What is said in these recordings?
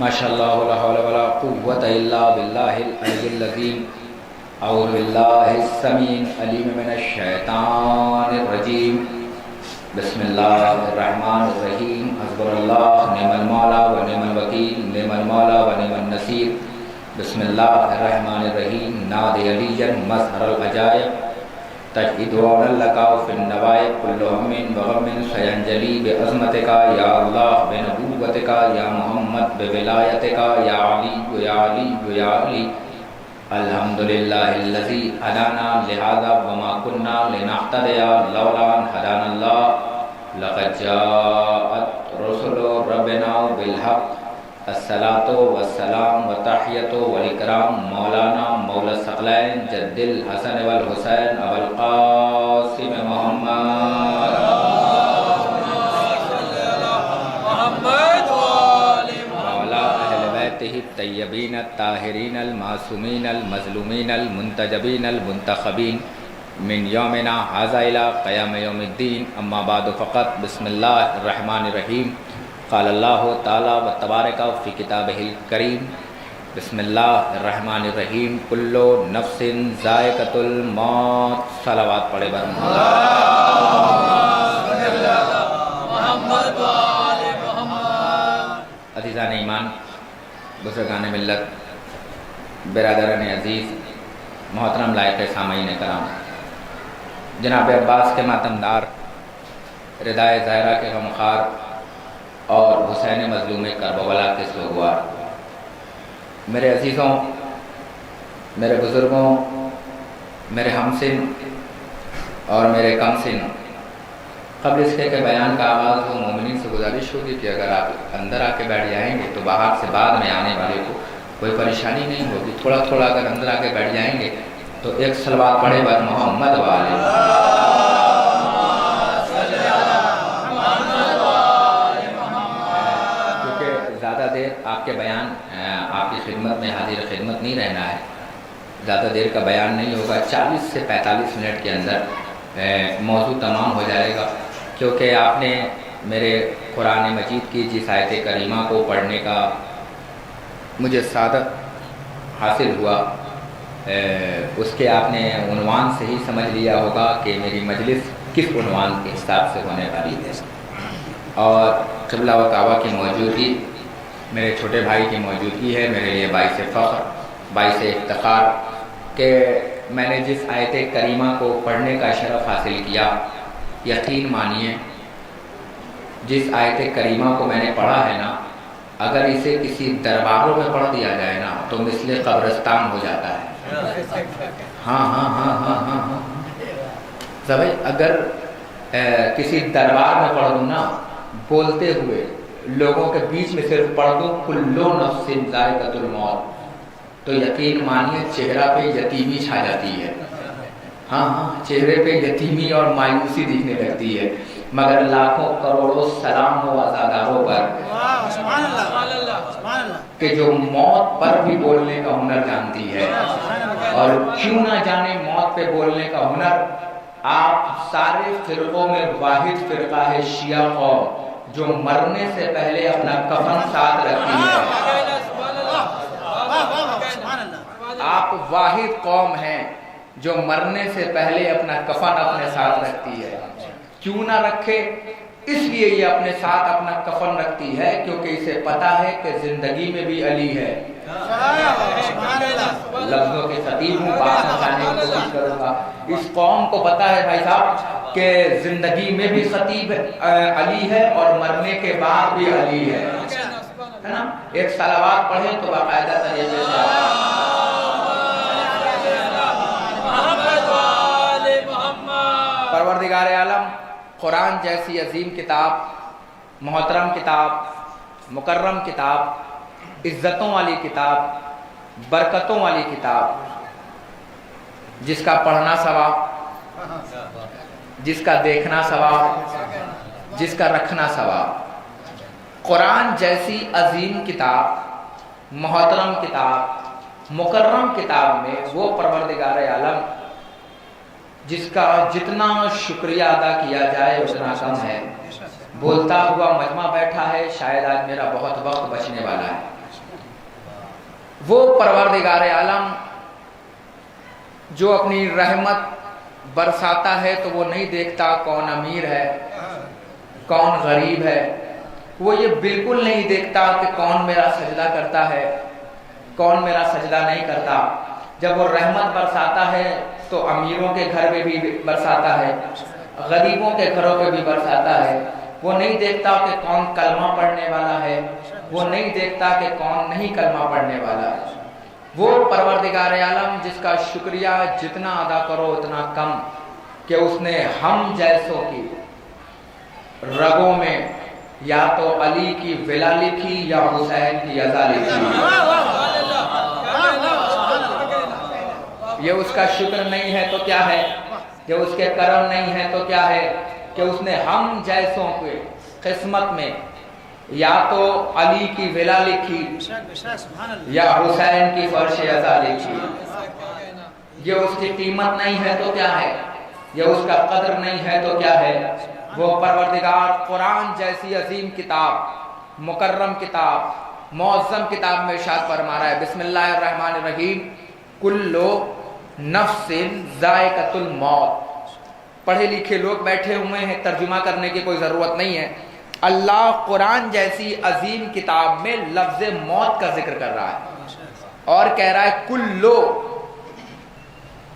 ماشاء اللہ لا حول ولا قوة الا باللہ العلی العظیم اعوذ باللہ السمیع العلیم من الشیطان الرجیم بسم اللہ الرحمن الرحیم حسبنا اللہ نعم المولا و نعم الوکیل نعم المولا و نعم النصیر بسم اللہ الرحمن الرحیم نادی علی مظہر العجائب تجید لکا فی النوائب کل ہم وغم سینجلی بعظمتک یا اللہ بنبوتک یا محمد بولایتک یا علی یا علی یا علی الحمدللہ الذی ہدانا لہذا وما کننا لنہتدی لولا ان ہدانا اللہ لقد جاءت رسل ربنا بالحق الصلاة والسلام وتحیۃ والاکرام مولانا مولا الثقلین جد الحسن والحسین ابو القاسم محمد مولا اہل بیتہ الطیبین الطاہرین المعصومین المظلومین المنتجبین المنتخبین من یومنا ھذا الی قیام یوم الدین اما بعد فقط بسم اللہ الرحمن الرحیم قال اللہ تعالی و تبارک فی کتابہ الکریم بسم اللہ الرحمن الرحیم کل نفس ذائقۃ الموت صلوات پڑھے بر محمد عزیزان ایمان، بزرگان ملت، برادران عزیز، محترم لائق سامعین کرام، جناب عباس کے ماتمدار، ردائے ظاہرہ کے غمخوار اور حسین مظلوم کربلا کے سوگوار، میرے عزیزوں، میرے بزرگوں، میرے ہمسن اور میرے کم سن، قبل اس کے بیان کا آغاز ہو مومنین سے گزارش ہوگی کہ اگر آپ اندر آ کے بیٹھ جائیں گے تو باہر سے بعد میں آنے والے کو کوئی پریشانی نہیں ہوگی۔ تھوڑا تھوڑا اگر اندر آ کے بیٹھ جائیں گے تو ایک صلوات پڑھے بر محمد والے، کیونکہ زیادہ دیر آپ کے بیان آپ کی خدمت میں حاضر خدمت نہیں رہنا ہے، زیادہ دیر کا بیان نہیں ہوگا، 40 سے 45 منٹ کے اندر موضوع تمام ہو جائے گا، کیونکہ آپ نے میرے قرآن مجید کی جس آیت کریمہ کو پڑھنے کا مجھے سعادت حاصل ہوا، اس کے آپ نے عنوان سے ہی سمجھ لیا ہوگا کہ میری مجلس کس عنوان کے حساب سے ہونے والی ہے۔ اور قبلہ و کعبہ کی موجودگی، میرے چھوٹے بھائی کی موجودگی ہے میرے لیے باعث فخر، باعث افتخار کہ میں نے جس آیت کریمہ کو پڑھنے کا شرف حاصل کیا، یقین مانیے جس آیت کریمہ کو میں نے پڑھا ہے نا، اگر اسے کسی درباروں میں پڑھ دیا جائے نا تو مثل قبرستان ہو جاتا ہے۔ ہاں سبھی اگر کسی دربار میں پڑھ دوں نا، بولتے ہوئے لوگوں کے بیچ میں صرف پڑھ دوں کلو نفس ذائقۃ الموت، تو یقین مانیے چہرہ پہ یتیمی چھا جاتی ہے۔ ہاں چہرے پہ یتیمی اور مایوسی دکھنے لگتی ہے، مگر لاکھوں کروڑوں سلام ہو عزاداروں پر کہ جو موت پر بھی بولنے کا ہنر جانتی ہے، اور کیوں نہ جانے موت پہ بولنے کا ہنر۔ آپ سارے فرقوں میں واحد فرقہ ہے شیعہ قوم، جو مرنے سے پہلے اپنا کفن ساتھ رکھتی ہے۔ آپ واحد قوم ہیں جو مرنے سے پہلے اپنا کفن اپنے ساتھ رکھتی ہے۔ کیوں نہ رکھے؟ اس لیے یہ اپنے ساتھ اپنا کفن رکھتی ہے کیونکہ اسے پتا ہے کہ زندگی میں بھی علی ہے۔ لفظوں کے خطیب ہوں، بات سمجھانے کی کوشش کروں گا۔ اس قوم کو پتا ہے بھائی صاحب کہ زندگی میں بھی خطیب علی ہے اور مرنے کے بعد بھی علی ہے نا۔ ایک صلوات پڑھیں تو باقاعدہ طریقے سے پروردگار عالم قرآن جیسی عظیم کتاب، محترم کتاب، مکرم کتاب، عزتوں والی کتاب، برکتوں والی کتاب، جس کا پڑھنا ثواب، جس کا دیکھنا ثواب، جس کا رکھنا ثواب، قرآن جیسی عظیم کتاب، محترم کتاب، مکرم کتاب میں وہ پروردگار عالم جس کا جتنا شکریہ ادا کیا جائے اتنا کم ہے۔ بولتا ہوا مجمع بیٹھا ہے، شاید آج میرا بہت وقت بچنے والا ہے، वो परवरदिगार आलम जो अपनी रहमत बरसाता है तो वो नहीं देखता कौन अमीर है कौन गरीब है, वो ये बिल्कुल नहीं देखता कि कौन मेरा सजदा करता है कौन मेरा सजदा नहीं करता। जब वो रहमत बरसाता है तो अमीरों के घर में भी बरसाता है, गरीबों के घरों पे भी बरसाता है। वो नहीं देखता कि कौन कलमा पढ़ने वाला है, वो नहीं देखता कि कौन नहीं कलमा पढ़ने वाला है। वो परवरदिगार आलम जिसका शुक्रिया जितना अदा करो उतना कम, कि उसने हम जैसों की रगों में या तो अली की विला लिखी या हुसैन की अज़ा लिखी। ये उसका शुक्र नहीं है तो क्या है, ये उसके करम नहीं है तो क्या है कि उसने हम जैसों के किस्मत में या तो अली की विला लिखी या हुसैन की फर्श अज़ा लिखी। ये उसकी कीमत नहीं है तो क्या है, ये उसका कदर नहीं है तो क्या है। वो परवरदिगार कुरान जैसी अजीम किताब, मुकर्रम किताब, मुअज़्ज़म किताब में इरशाद फरमा रहा है, बिस्मिल्लाहिर्रहमानिर्रहीम, कुल्लु नफ्सिन ज़ाइक़तुल मौत। पढ़े लिखे लोग बैठे हुए हैं, तर्जुमा करने की कोई ज़रूरत नहीं है। अल्लाह कुरान जैसी अजीम किताब में लफ्ज़ मौत का जिक्र कर रहा है और कह रहा है कुल्लु,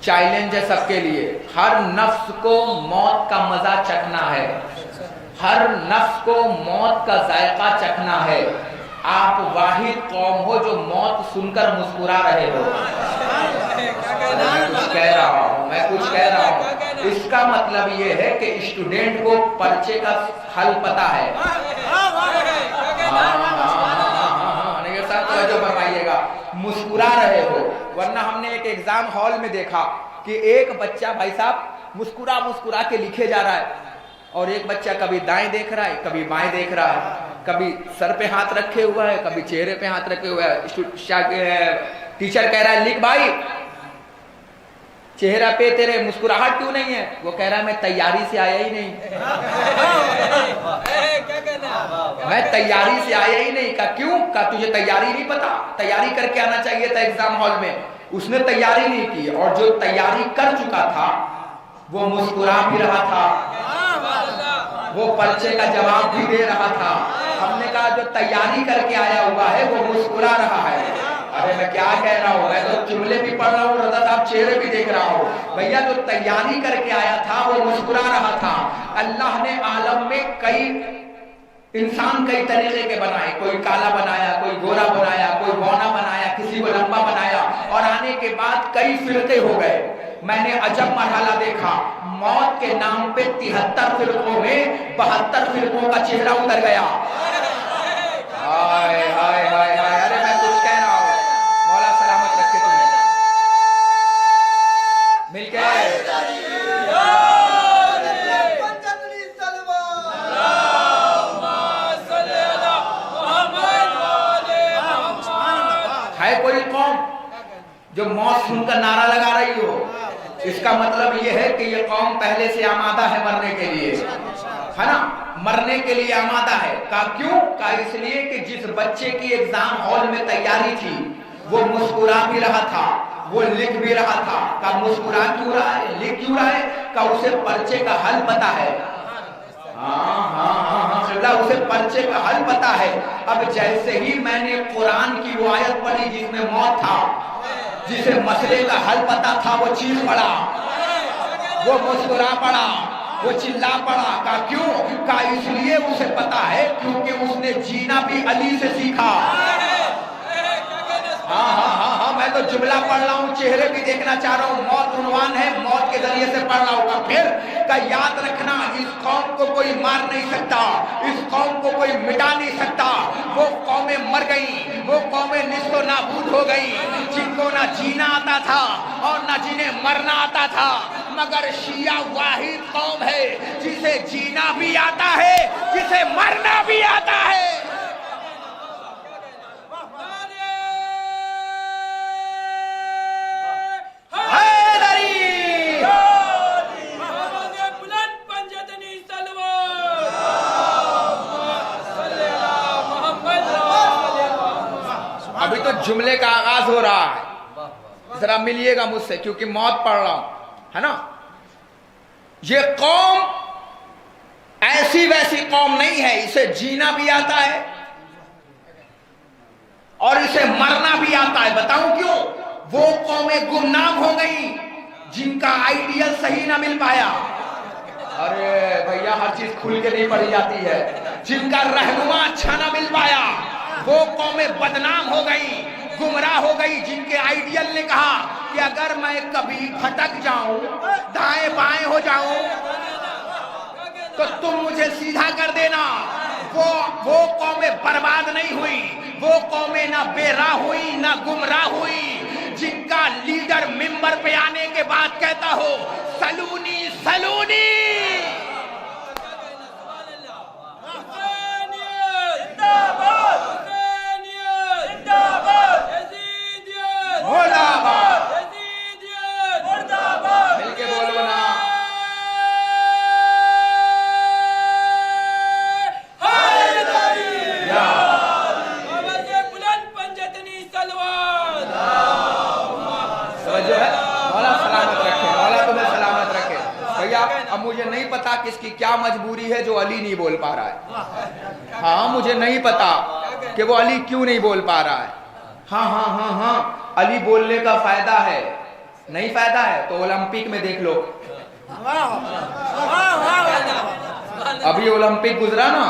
चैलेंज है सबके लिए, हर नफ्स को मौत का मजा चखना है, हर नफ्स को मौत का जायका चखना है। आप वाहिद कौम हो जो मौत सुनकर मुस्कुरा रहे हो। मैं कुछ कह रहा हूँ, इसका मतलब ये है कि स्टूडेंट को पर्चे का हल पता है। जो फरमाइएगा, मुस्कुरा रहे हो, वरना हमने एक एग्जाम हॉल में देखा कि एक बच्चा भाई साहब मुस्कुरा मुस्कुरा के लिखे जा रहा है और एक बच्चा कभी दाएं देख रहा है कभी बाएं देख रहा है, कभी सर पे हाथ रखे हुआ है कभी चेहरे पे हाथ रखे हुआ है। टीचर कह रहा है लिख भाई, चेहरा पे तेरे मुस्कुराहट क्यों नहीं है? वो कह रहा है मैं तैयारी से आया ही नहीं। मैं तैयारी से आया ही नहीं। का क्यों? का तुझे तैयारी नहीं पता, तैयारी करके आना चाहिए था एग्जाम हॉल में। उसने तैयारी नहीं की और जो तैयारी कर चुका था वो मुस्कुरा भी रहा था, वो पर्चे का जवाब भी दे रहा था। हमने कहा जो तैयारी करके आया हुआ है वो मुस्कुरा रहा है। अरे मैं क्या कह रहा हूँ, मैं तो जुमले भी पढ़ रहा हूँ, रज़ा साहब चेहरे भी देख रहा हूँ। भैया जो तैयारी करके आया था वो मुस्कुरा रहा था। अल्लाह ने आलम में कई इंसान कई तरीके के बनाए, कोई काला बनाया, कोई गोरा बनाया, कोई बौना बनाया, किसी को लंबा बनाया और आने के बाद कई फिरके हो गए। मैंने अजब मरहला देखा, मौत के नाम पे 73 फिरकों में 72 फिरकों का चेहरा उतर गया। हाय हाय हाय हाय, अरे मैं कुछ कह रहा हूँ, मौला सलामत रखे तुम्हें। मिलके है कोई कौम जो मौत सुनकर नारा लगा रही हो, इसका मतलब यह है कि ये कौम पहले से आमादा है मरने के लिए, है ना, मरने के लिए आमादा है। का क्यों? का इसलिए कि जिस बच्चे की एग्जाम हॉल में तैयारी थी वो मुस्कुरा भी रहा था, वो लिख भी रहा था। का मुस्कुरा क्यों रहा है, लिख क्यों रहा है? का उसे पर्चे का हल पता है। उसे पर्चे का हल पता है। अब जैसे ही मैंने कुरान की वो आयत पढ़ी जिसमें मौत था, जिसे मसले का हल पता था, वो चीख पड़ा, वो मुस्कुरा पड़ा, वो चिल्ला पड़ा। का क्यों? का इसलिए उसे पता है क्योंकि उसने जीना भी अली से सीखा। हाँ, मैं तो जुमला पढ़ रहा हूँ, चेहरे भी देखना चाह रहा हूँ। मौत उन्वान है, मौत के जरिए से पढ़ रहा हूँ। फिर का याद रखना, इस कौम को कोई मार नहीं सकता, इस कौम को कोई मिटा नहीं सकता। वो कौमें मर गई, वो कौमें निस्तो नाबूद हो गई जिनको ना जीना आता था और ना जिन्हें मरना आता था। मगर शिया वाहिद कौम है जिसे जीना भी आता है, जिसे मरना भी आता है। अभी तो जुमले का आगाज हो रहा है, जरा मिलिएगा मुझसे क्योंकि मौत पढ़ रहा हूं, है ना। ये कौम ऐसी वैसी कौम नहीं है, इसे जीना भी आता है और इसे मरना भी आता है। बताऊं क्यों? वो कौमें गुमनाम हो गई जिनका आइडियल सही ना मिल पाया। अरे भैया हर चीज खुल के नहीं पढ़ी जाती है। जिनका रहनुमा अच्छा ना मिल पाया, वो कौमें बदनाम हो गई, गुमराह हो गई। जिनके आइडियल ने कहा कि अगर मैं कभी भटक जाऊं, दाएं बाएं हो जाऊं, तो तुम मुझे सीधा कर देना। वो कौमें बर्बाद नहीं हुई, वो कौमें ना बेराह हुई ना गुमराह हुई। जिनका लीडर मिंबर पे आने के बाद कहता हो सलूनी सलूनी, मिलके बोलो ना। अब मुझे नहीं पता किसकी क्या मजबूरी है जो अली नहीं बोल पा रहा है। हाँ मुझे नहीं पता कि वो अली क्यों नहीं बोल पा रहा है। हाँ अली बोलने का फायदा है, नहीं फायदा है तो ओलंपिक में देख लो। अभी ओलंपिक गुजरा ना,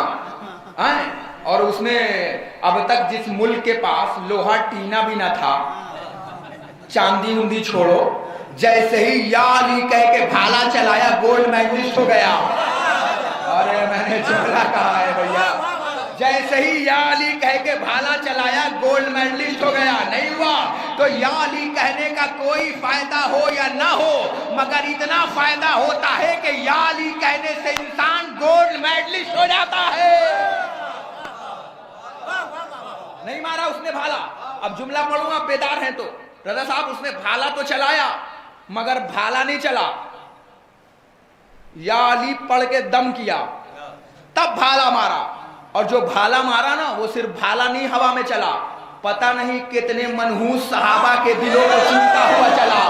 और उसमें अब तक जिस मुल्क के पास लोहा टीना भी ना था, चांदी उंदी छोड़ो, जैसे ही या अली कह के भाला चलाया गोल्ड मेडलिस्ट हो गया। अरे मैंने जुमला कहा है भैया, जैसे ही या अली कह के भाला चलाया गोल्ड मेडलिस्ट हो गया। नहीं हुआ तो या अली कहने का कोई फायदा हो या ना हो, मगर इतना फायदा होता है कि या अली कहने से इंसान गोल्ड मेडलिस्ट हो जाता है। नहीं मारा उसने भाला। अब जुमला पढ़ूंगा, बेदार हैं तो रजा साहब, उसने भाला तो चलाया मगर भाला नहीं चला। या अली पढ़ के दम किया तब भाला मारा, और जो भाला मारा ना वो सिर्फ भाला नहीं हवा में चला, पता नहीं कितने मनहूस सहाबा के दिलों को चीरता हुआ चला।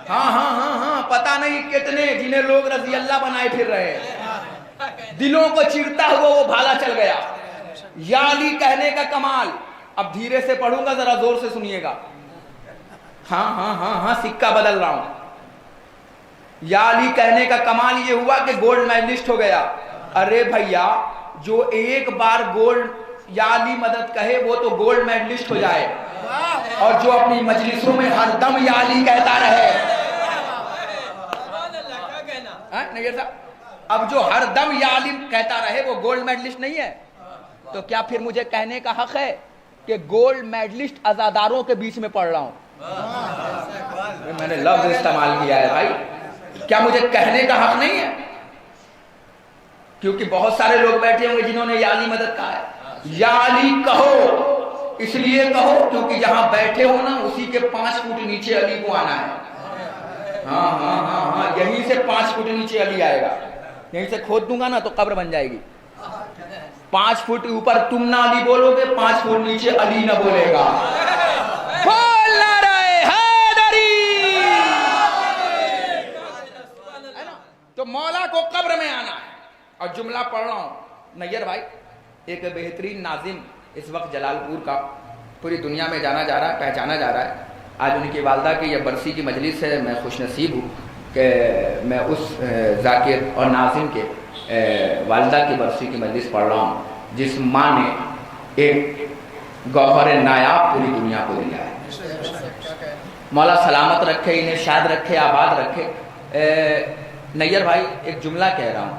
हाँ पता नहीं कितने जिन्हें लोग रजी अल्लाह बनाए फिर रहे, दिलों को चीरता हुआ वो भाला चल गया। या अली कहने का कमाल। अब धीरे से पढ़ूंगा, जरा जोर से सुनिएगा। हाँ सिक्का बदल रहा हूं। या अली कहने का कमाल ये हुआ कि गोल्ड मेडलिस्ट हो गया। अरे भैया जो एक बार गोल्ड या अली मदद कहे वो तो गोल्ड मेडलिस्ट हो जाए, और जो अपनी मजलिसों में हरदम या अली कहता रहे, नगीर साहब, अब जो हरदम या अली कहता रहे वो गोल्ड मेडलिस्ट नहीं है, तो क्या फिर मुझे कहने का हक है कि गोल्ड मेडलिस्ट अजादारों के बीच में पढ़ रहा हूं? मैंने लफ्ज इस्तेमाल किया है भाई, क्या मुझे कहने का हक नहीं है? क्योंकि बहुत सारे लोग बैठे होंगे जिन्होंने या अली मदद कहा है। या अली कहो इसलिए कहो क्योंकि जहां बैठे हो ना उसी के 5 फुट नीचे अली को आना है। हाँ यहीं से 5 फुट नीचे अली आएगा। यहीं से खोद दूंगा ना तो कब्र बन जाएगी। 5 फुट ऊपर तुम ना अली बोलोगे, 5 फुट नीचे अली ना बोलेगा। तो मौला को कब्र में आना है। और जुमला पढ़ रहा हूं नैयर भाई, एक बेहतरीन नाजिम इस वक्त जलालपुर का पूरी दुनिया में जाना जा रहा है, पहचाना जा रहा है। आज उनकी वालदा की यह बरसी की मजलिस है। मैं खुश नसीब हूँ कि मैं उस जाकिर और नाजिम के वालदा की बरसी की मजलिस पढ़ रहा हूँ जिस माँ ने एक गौहर नायाब पूरी दुनिया को दिया है। मौला सलामत रखे, इन्हें शाद रखे, आबाद रखे। नैयर भाई एक जुमला कह रहा हूँ,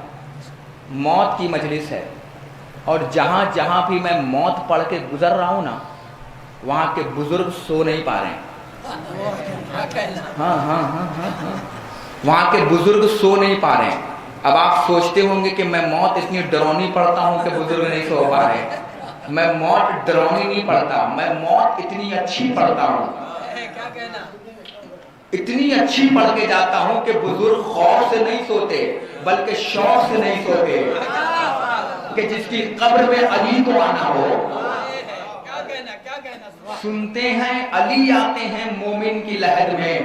मौत की मजलिस है और जहाँ जहाँ भी मैं मौत पढ़ के गुजर रहा हूँ ना, वहाँ के बुजुर्ग सो नहीं पा रहे हैं। हाँ वहाँ के बुजुर्ग सो नहीं पा रहे हैं। अब आप सोचते होंगे कि मैं मौत इतनी डरावनी पढ़ता हूँ कि बुजुर्ग नहीं सो पा रहे। मैं मौत डरावनी नहीं पढ़ता, मैं मौत इतनी अच्छी पढ़ता हूँ, इतनी अच्छी पढ़ के जाता हूं कि बुजुर्ग खौफ से नहीं सोते बल्कि शौक से नहीं सोते कि जिसकी कब्र में अली को आना हो। सुनते हैं अली आते हैं मोमिन की लहर में,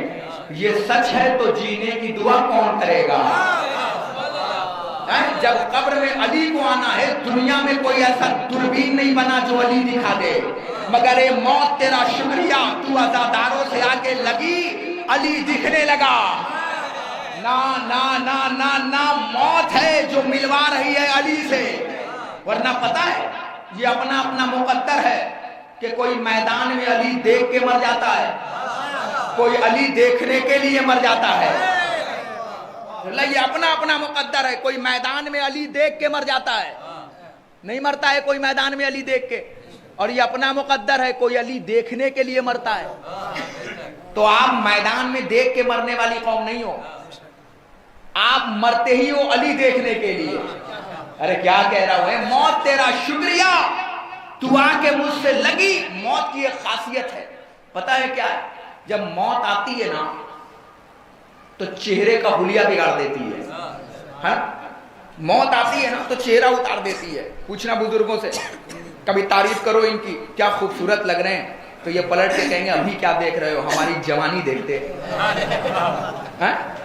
ये सच है तो जीने की दुआ कौन करेगा। जब कब्र में अली को आना है, दुनिया में कोई ऐसा दूरबीन नहीं बना जो अली दिखा दे, मगर ये मौत तेरा शुक्रिया, तू अज़ादारों से आके लगी, अली दिखने लगा। ना ना ना ना ना मौत है जो मिलवा रही है अली से, वरना पता है ये अपना अपना मुकद्दर है कि कोई मैदान में अली देख के मर जाता है, कोई अली देखने के लिए मर जाता है। ये अपना अपना मुकद्दर है, कोई मैदान में अली देख के मर जाता है, नहीं मरता है कोई मैदान में अली देख के, और ये अपना मुकद्दर है कोई अली देखने के लिए मरता है। तो आप मैदान में देख के मरने वाली कौम नहीं हो, आप मरते ही हो अली देखने के लिए। अरे क्या कह रहा हूं, मौत तेरा शुक्रिया, तू आके मुझसे लगी। मौत की एक खासियत है, पता है क्या है, जब मौत आती है ना तो चेहरे का हुलिया बिगाड़ देती है। मौत आती है ना तो चेहरा उतार देती है। पूछना बुजुर्गों से, कभी तारीफ करो इनकी, क्या खूबसूरत लग रहे हैं, तो ये पलट के कहेंगे अभी क्या देख रहे हो, हमारी जवानी देखते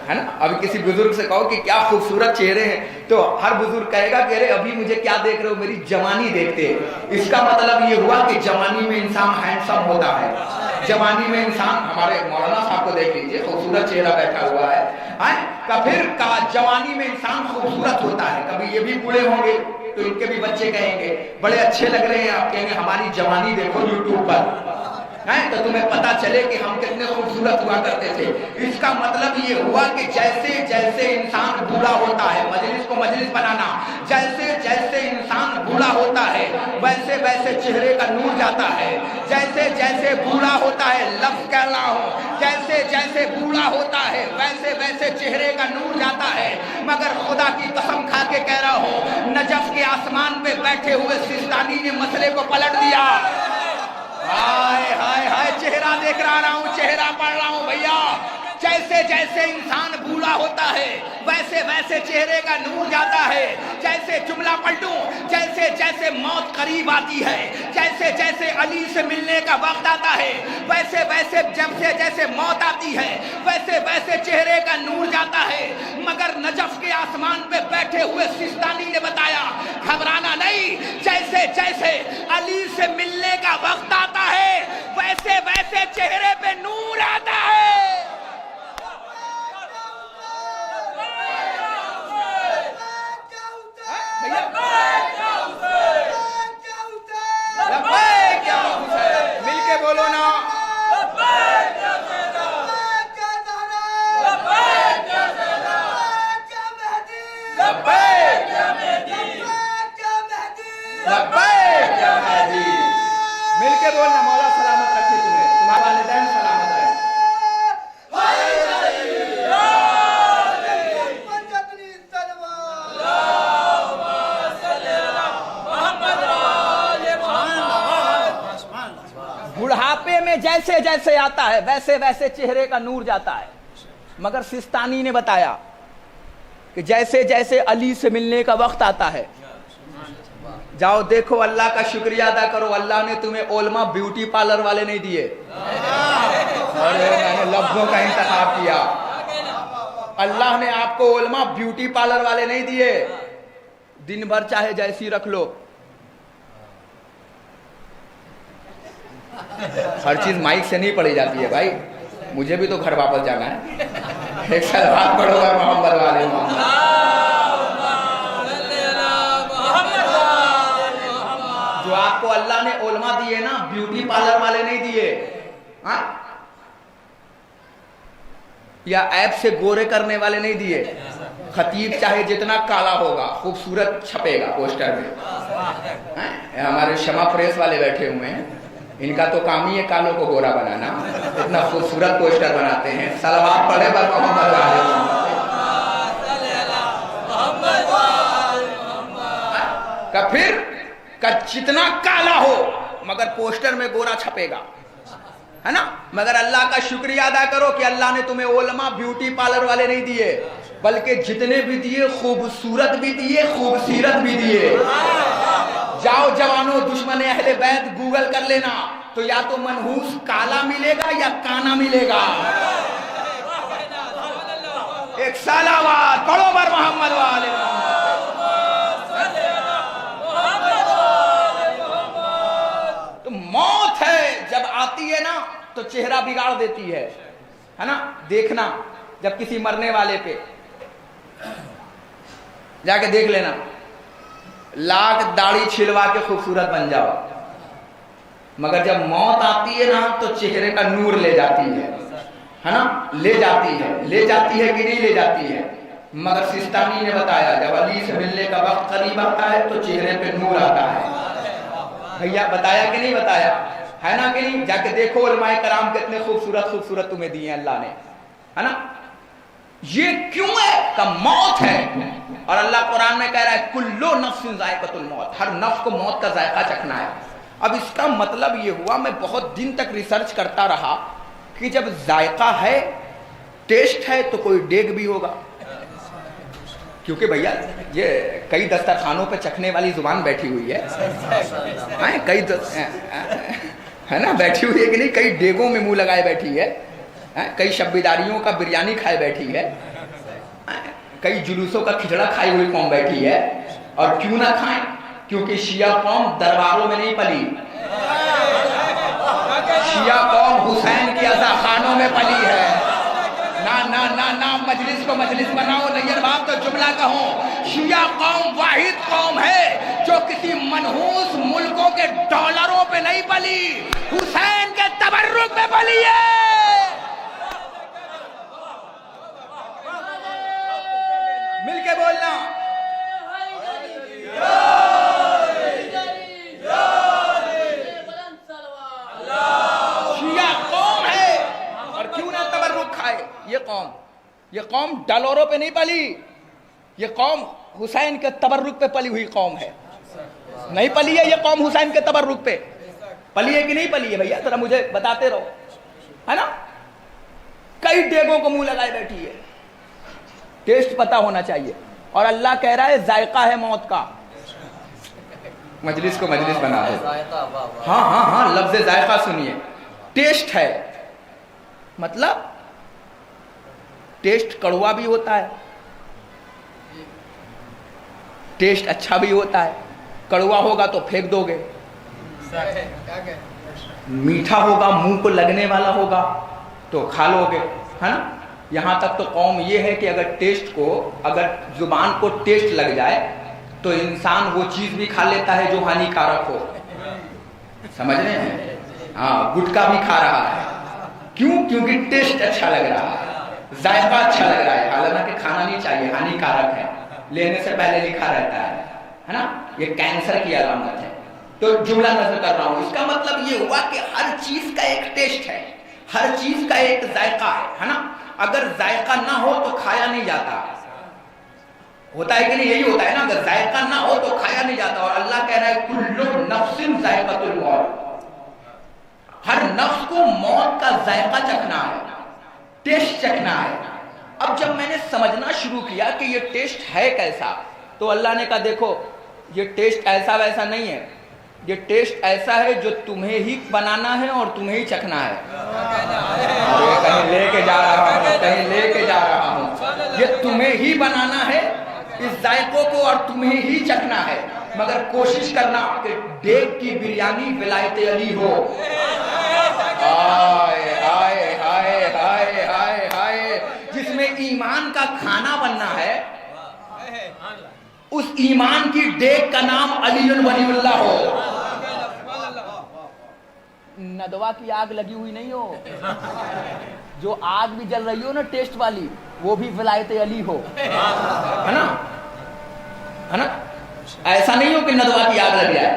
है ना। अभी किसी बुजुर्ग से कहो कि क्या खूबसूरत चेहरे हैं, तो हर बुजुर्ग कहेगा कि अरे अभी मुझे क्या देख रहे हो, मेरी जवानी देखते। इसका मतलब ये हुआ कि जवानी में इंसान हैंडसम होता है, जवानी में इंसान, हमारे मौलाना साहब को देख लीजिए, खूबसूरत चेहरा बैठा हुआ है। फिर का जवानी में इंसान खूबसूरत होता है, कभी ये भी बूढ़े होंगे तो इनके भी बच्चे कहेंगे बड़े अच्छे लग रहे हैं, आप कहेंगे हमारी जवानी देखो यूट्यूब पर, तो तुम्हें पता चले कि हम कितने खूबसूरत हुआ करते थे। इसका मतलब ये हुआ कि जैसे जैसे इंसान बूढ़ा होता है, मजलिस को मजलिस बनाना, जैसे जैसे इंसान बूढ़ा होता है वैसे वैसे चेहरे का नूर जाता है, जैसे जैसे बूढ़ा होता है, लफ्ज कह रहा हूं, जैसे जैसे बूढ़ा होता है वैसे वैसे चेहरे का नूर जाता है। मगर खुदा की कसम खा के कह रहा हूं, नजफ के आसमान पे बैठे हुए सिस्तानी ने मसले को पलट दिया। हाय हाय हाय, चेहरा देख रहा हूं, चेहरा पढ़ रहा हूं भैया। जैसे जैसे इंसान बूढ़ा होता है वैसे वैसे चेहरे का नूर जाता है। जैसे जुमला पलटूं, जैसे जैसे मौत करीब आती है, जैसे जैसे अली से मिलने का वक्त आता है, वैसे वैसे जैसे जैसे मौत आती है वैसे वैसे चेहरे का नूर जाता है। मगर नजफ के आसमान पे बैठे हुए सिस्तानी ने बताया घबराना नहीं, जैसे जैसे अली से मिलने का वक्त आता है वैसे वैसे चेहरे पे नूर आता है। मिलके बोलो ना, मिलके बोलना, मौला सलामत रखे तुम्हें, तुम्हारे वालिदैन सलामत रहे। बुढ़ापे में जैसे जैसे आता है वैसे वैसे चेहरे का नूर जाता है। मगर सिस्तानी ने बताया कि जैसे जैसे अली से मिलने का वक्त आता है, जाओ देखो, अल्लाह का शुक्रिया अदा करो, अल्लाह ने तुम्हें ओलमा ब्यूटी पार्लर वाले नहीं दिए। अरे मैंने लफ्जों का इंतखाब किया, अल्लाह ने आपको ओलमा ब्यूटी पार्लर वाले नहीं दिए। दिन भर चाहे जैसी रख लो, हर चीज माइक से नहीं पढ़ी जाती है भाई, मुझे भी तो घर वापस जाना है। एक सलवात पढ़ोगा मोहम्मद वाले जो आपको अल्लाह ने ओलमा दिए ना, ब्यूटी पार्लर वाले नहीं दिए, या ऐप से गोरे करने वाले नहीं दिए। खतीब चाहे जितना काला होगा खूबसूरत छपेगा पोस्टर में। हमारे शमा प्रेस वाले बैठे हुए हैं, इनका तो काम ही है कालों को गोरा बनाना, इतना खूबसूरत पोस्टर बनाते हैं। सलवात पढ़े बस मोहम्मद का, फिर का जितना काला हो मगर पोस्टर में गोरा छपेगा, है ना। मगर अल्लाह का शुक्रिया अदा करो कि अल्लाह ने तुम्हें ओलमा ब्यूटी पार्लर वाले नहीं दिए, बल्कि जितने भी दिए खूबसूरत भी दिए, खूबसीरत भी दिए। जाओ जवानों, दुश्मन अहले बैत गूगल कर लेना, تو یا تو منحوس کالا ملے گا یا کانا ملے گا. ایک صلوات پڑھو بر محمد والے محمد. تو موت ہے جب آتی ہے نا تو چہرہ بگاڑ دیتی ہے نا. دیکھنا جب کسی مرنے والے پہ جا کے دیکھ لینا, لاکھ داڑھی چھلوا کے خوبصورت بن جاؤ, مگر جب موت آتی ہے نا تو چہرے کا نور لے جاتی ہے نا. لے جاتی ہے کہ نہیں لے جاتی ہے. مگر سستانی نے بتایا جب علی سے ملنے کا وقت قریب آتا ہے تو چہرے پہ نور آتا ہے. بھیا بتایا کہ نہیں بتایا ہے نا کہ نہیں؟ جا کے دیکھو علماء کرام کتنے خوبصورت تمہیں دیے ہیں اللہ نے, ہے نا. یہ کیوں ہے کہ موت ہے, اور اللہ قرآن میں کہہ رہا ہے کلو نفس ذائقۃ الموت, ہر نفس کو موت کا ذائقہ چکھنا ہے. اب اس کا مطلب یہ ہوا, میں بہت دن تک ریسرچ کرتا رہا کہ جب ذائقہ ہے, ٹیسٹ ہے, تو کوئی ڈیگ بھی ہوگا. کیونکہ بھیا یہ کئی دسترخوانوں پہ چکھنے والی زبان بیٹھی ہوئی ہے, ہے نا, بیٹھی ہوئی ہے کہ نہیں. کئی ڈیگوں میں منہ لگائے بیٹھی ہے, کئی شبیداریوں کا بریانی کھائے بیٹھی ہے, کئی جلوسوں کا کھچڑا کھائی ہوئی قوم بیٹھی ہے. اور کیوں نہ کھائیں؟ کیونکہ شیعہ قوم درباروں میں نہیں پلی, شیعہ قوم حسین کی عزاخانوں میں پلی ہے. نہ مجلس کو مجلس بناؤ, نیر باپ تو جملہ کہوں. شیعہ قوم واحد قوم ہے جو کسی منحوس ملکوں کے ڈالروں پہ نہیں پلی, حسین کے تبرک پہ پلی ہے. مل کے بولنا, شیعہ قوم ہے. اور کیوں نہ تبرک کھائے. یہ قوم ڈالروں پہ نہیں پلی, یہ قوم حسین کے تبرک پہ پلی ہوئی قوم ہے. نہیں پلی ہے یہ قوم حسین کے تبرک پہ, پلی ہے کہ نہیں پلی ہے بھیا؟ ذرا مجھے بتاتے رہو, ہے نا. کئی ڈیگوں کو منہ لگائے بیٹھی ہے. ٹیسٹ پتا ہونا چاہیے. اور اللہ کہہ رہا ہے ذائقہ ہے موت کا. مجلس کو مجلس بنا دو. ہاں لفظ ذائقہ سنیے. ٹیسٹ ہے مطلب ٹیسٹ کڑوا بھی ہوتا ہے, ٹیسٹ اچھا بھی ہوتا ہے. کڑوا ہوگا تو پھینک دو گے, میٹھا ہوگا منہ کو لگنے والا ہوگا تو کھا لو گے, ہے نا. یہاں تک تو قوم یہ ہے کہ اگر زبان کو ٹیسٹ لگ جائے تو انسان وہ چیز بھی کھا لیتا ہے جو ہانی کارک ہو. سمجھ رہے ہیں؟ ہاں, گٹکا بھی کھا رہا ہے. کیوں؟ کیونکہ ٹیسٹ اچھا لگ رہا ہے, ذائقہ اچھا لگ رہا ہے. حالانکہ کھانا نہیں چاہیے, ہانی کارک ہے, لینے سے پہلے لکھا رہتا ہے نا. یہ کینسر کی علامت ہے. تو جملہ نظر کر رہا ہوں, اس کا مطلب یہ ہوا کہ ہر چیز کا ایک ٹیسٹ ہے, ہر چیز کا ایک ذائقہ ہے نا. اگر ذائقہ نہ ہو تو کھایا نہیں جاتا. ہوتا ہے کہ نہیں؟ یہی ہوتا ہے نا, اگر ذائقہ نہ ہو تو کھایا نہیں جاتا. اور اللہ کہہ رہا ہے کل نفس ذائقۃ الموت, ہر نفس کو موت کا ذائقہ چکھنا ہے, ٹیسٹ چکھنا ہے. اب جب میں نے سمجھنا شروع کیا کہ یہ ٹیسٹ ہے کیسا, تو اللہ نے کہا دیکھو یہ ٹیسٹ ایسا ویسا نہیں ہے, یہ ٹیسٹ ایسا ہے جو تمہیں ہی بنانا ہے اور تمہیں ہی چکھنا ہے. کہیں لے کے جا رہا ہوں, یہ تمہیں ہی بنانا ہے اس ذائقوں کو, اور تمہیں ہی چکھنا ہے. مگر کوشش کرنا کہ دیگ کی بریانی ولایت علی ہو. ہائے ہائے ہائے ہائے ہائے ہائے, جس میں ایمان کا کھانا بننا ہے, اس ایمان کی دیگ کا نام علی ولی اللہ ہو. ندوہ کی آگ لگی ہوئی نہیں ہو, جو آگ بھی جل رہی ہو نا ٹیسٹ والی, وہ بھی ولایت علی ہو, ہے نا, ہے نا. ایسا نہیں ہو کہ ندوہ کی آگ لگ جائے.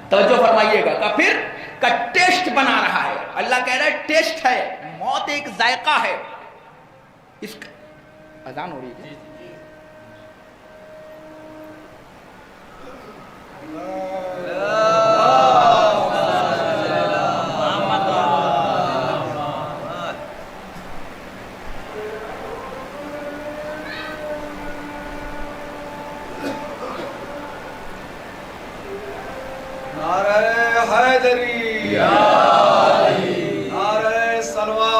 توجہ فرمائیے گا. کا پھر کا ٹیسٹ بنا رہا ہے. اللہ کہہ رہا ہے ٹیسٹ ہے, موت ایک ذائقہ ہے. اس کا اذان ہو رہی ہے. نعرہ حیدری, नारे सलवा।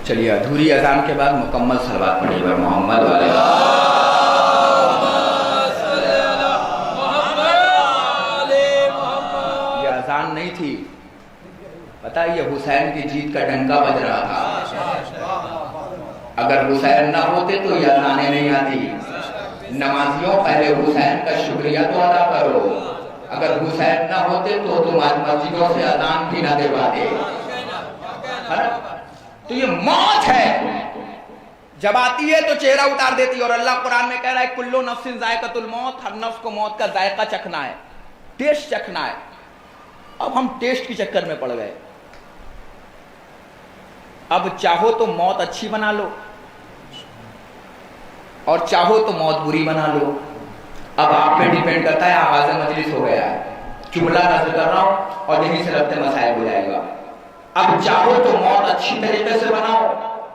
चलिए अधूरी अजान के बाद मुकम्मल सलवात पढ़िएगा मोहम्मद वाले। ये अजान नहीं थी, पता है, ये हुसैन की जीत का डंका बज रहा था। अगर हुसैन ना होते तो ये अजानें नहीं आती। नमाजियों पहले हुसैन का शुक्रिया तो अदा करो। अगर हुसैन ना होते तो तुम आज मस्जिदों से अजान भी ना दिलवाते। तो ये मौत है, जब आती है तो चेहरा उतार देती है। और अल्लाह कुरान में कह रहा है कुल्लु नफ्सिन जायकातुल मौत, हर नफ्स को मौत का जायका चखना है, टेस्ट चखना है। अब हम टेस्ट के चक्कर में पड़ गए। अब चाहो तो मौत अच्छी बना लो और चाहो तो मौत बुरी बना लो। अब आप पे डिपेंड करता है। आवाज मजलिस हो गया है, जुमला नजर कर रहा हूं और यहीं से रब्ते मसाइल हो जाएगा। अब चाहो तो मौत अच्छी तरीके से बनाओ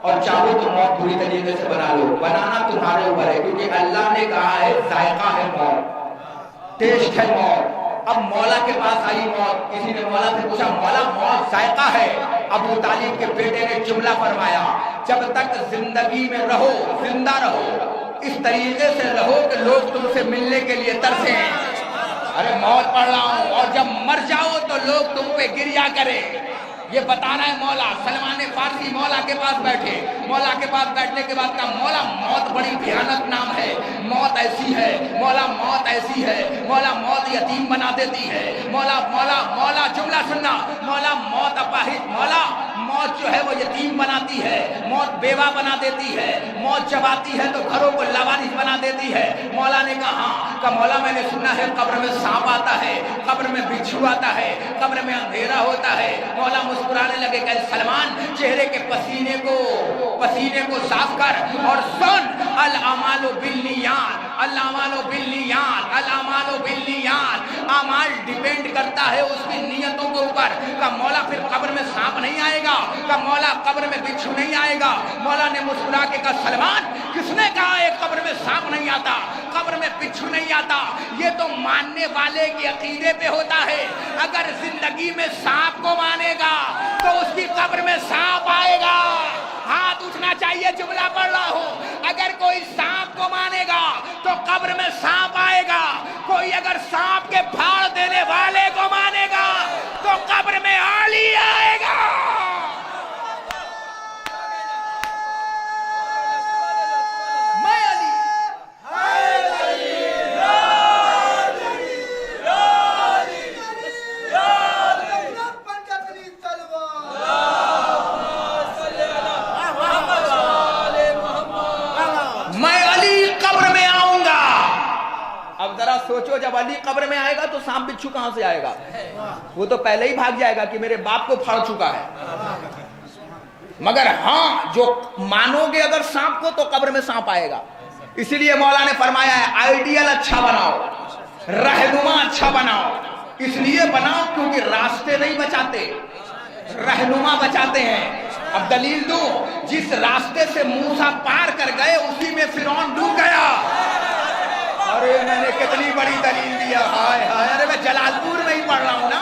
और चाहो तो मौत बुरी तरीके से बना लो। बनाना तुम्हारे ऊपर है, क्योंकि अल्लाह ने कहा है जायका है मौत, टेस्ट है मौत। अब मौला के पास आई मौत, किसी ने मौला से पूछा मौला मौत जायका है? अबू तालिब के बेटे ने जुमला फरमाया, जब तक जिंदगी में रहो, जिंदा रहो, इस तरीके से रहो कि लोग तुमसे मिलने के लिए तरसे। अरे मौत पढ़ रहा हूं, और जब मर जाओ तो लोग तुम पे गिरिया करें। ये बता रहा है मौला। सलमान फारसी मौला के पास बैठे, मौला के पास बैठने के बाद कहा मौला मौत बड़ी भयानक नाम है, मौत ऐसी है मौला, मौत ऐसी है मौला, मौत यतीम बना देती है मौला। मौला मौला जुमला सुनना, मौला मौत अपाहिज, मौला मौत जो है वो यतीम बनाती है, मौत बेवा बना देती है, मौत जब आती है तो घरों को लावारिस बना देती है। मौला ने कहा हाँ, का मौला मैंने सुना है कब्र में सांप आता है, कब्र में बिच्छू आता है, कब्र में अंधेरा होता है। मौला मुस्कुराने लगे, कहे सलमान चेहरे के पसीने को साफ कर और सुन, अल अमालु बिन्नियात, अल अमालु बिन्नियात, अल अमालु बिन्नियात। अमाल डिपेंड करता है उसकी नियतों के ऊपर। का मौला फिर कब्र में सांप नहीं आएगा, का मौला कब्र में बिच्छू नहीं आएगा। मौला ने मुस्कुरा के कहा सलमान किसने कहा है कब्र में सांप नहीं आता, कब्र में बिच्छू नहीं आता? ये तो मानने वाले के अकीदे पे होता है। अगर जिंदगी में सांप को मानेगा तो उसकी कब्र में सांप आएगा। हाथ उठना चाहिए, जुमला पढ़ रहा हूं। अगर कोई सांप को मानेगा तो कब्र में सांप आएगा। कोई अगर सांप के फाड़ देने वाले को मानेगा तो कब्र में आली आएगा। मैं अली, सोचो जब अली कब्र में आएगा तो सांप बिच्छू कहां से आएगा? वो तो पहले ही भाग जाएगा कि मेरे बाप को फाड़ चुका है। मगर हाँ, जो मानोगे अगर सांप को तो कब्र में सांप आएगा। इसीलिए मौला ने फरमाया है आइडियल अच्छा बनाओ, रहनुमा अच्छा बनाओ। इसलिए बनाओ क्योंकि रास्ते नहीं बचाते, रहनुमा बचाते हैं। अब दलील दूं, जिस रास्ते से मूसा पार कर गए उसी में फिरौन डूब गया। अरे मैंने कितनी बड़ी दलील दिया, हाय हाय। अरे मैं जलालपुर में ही पढ़ रहा हूं ना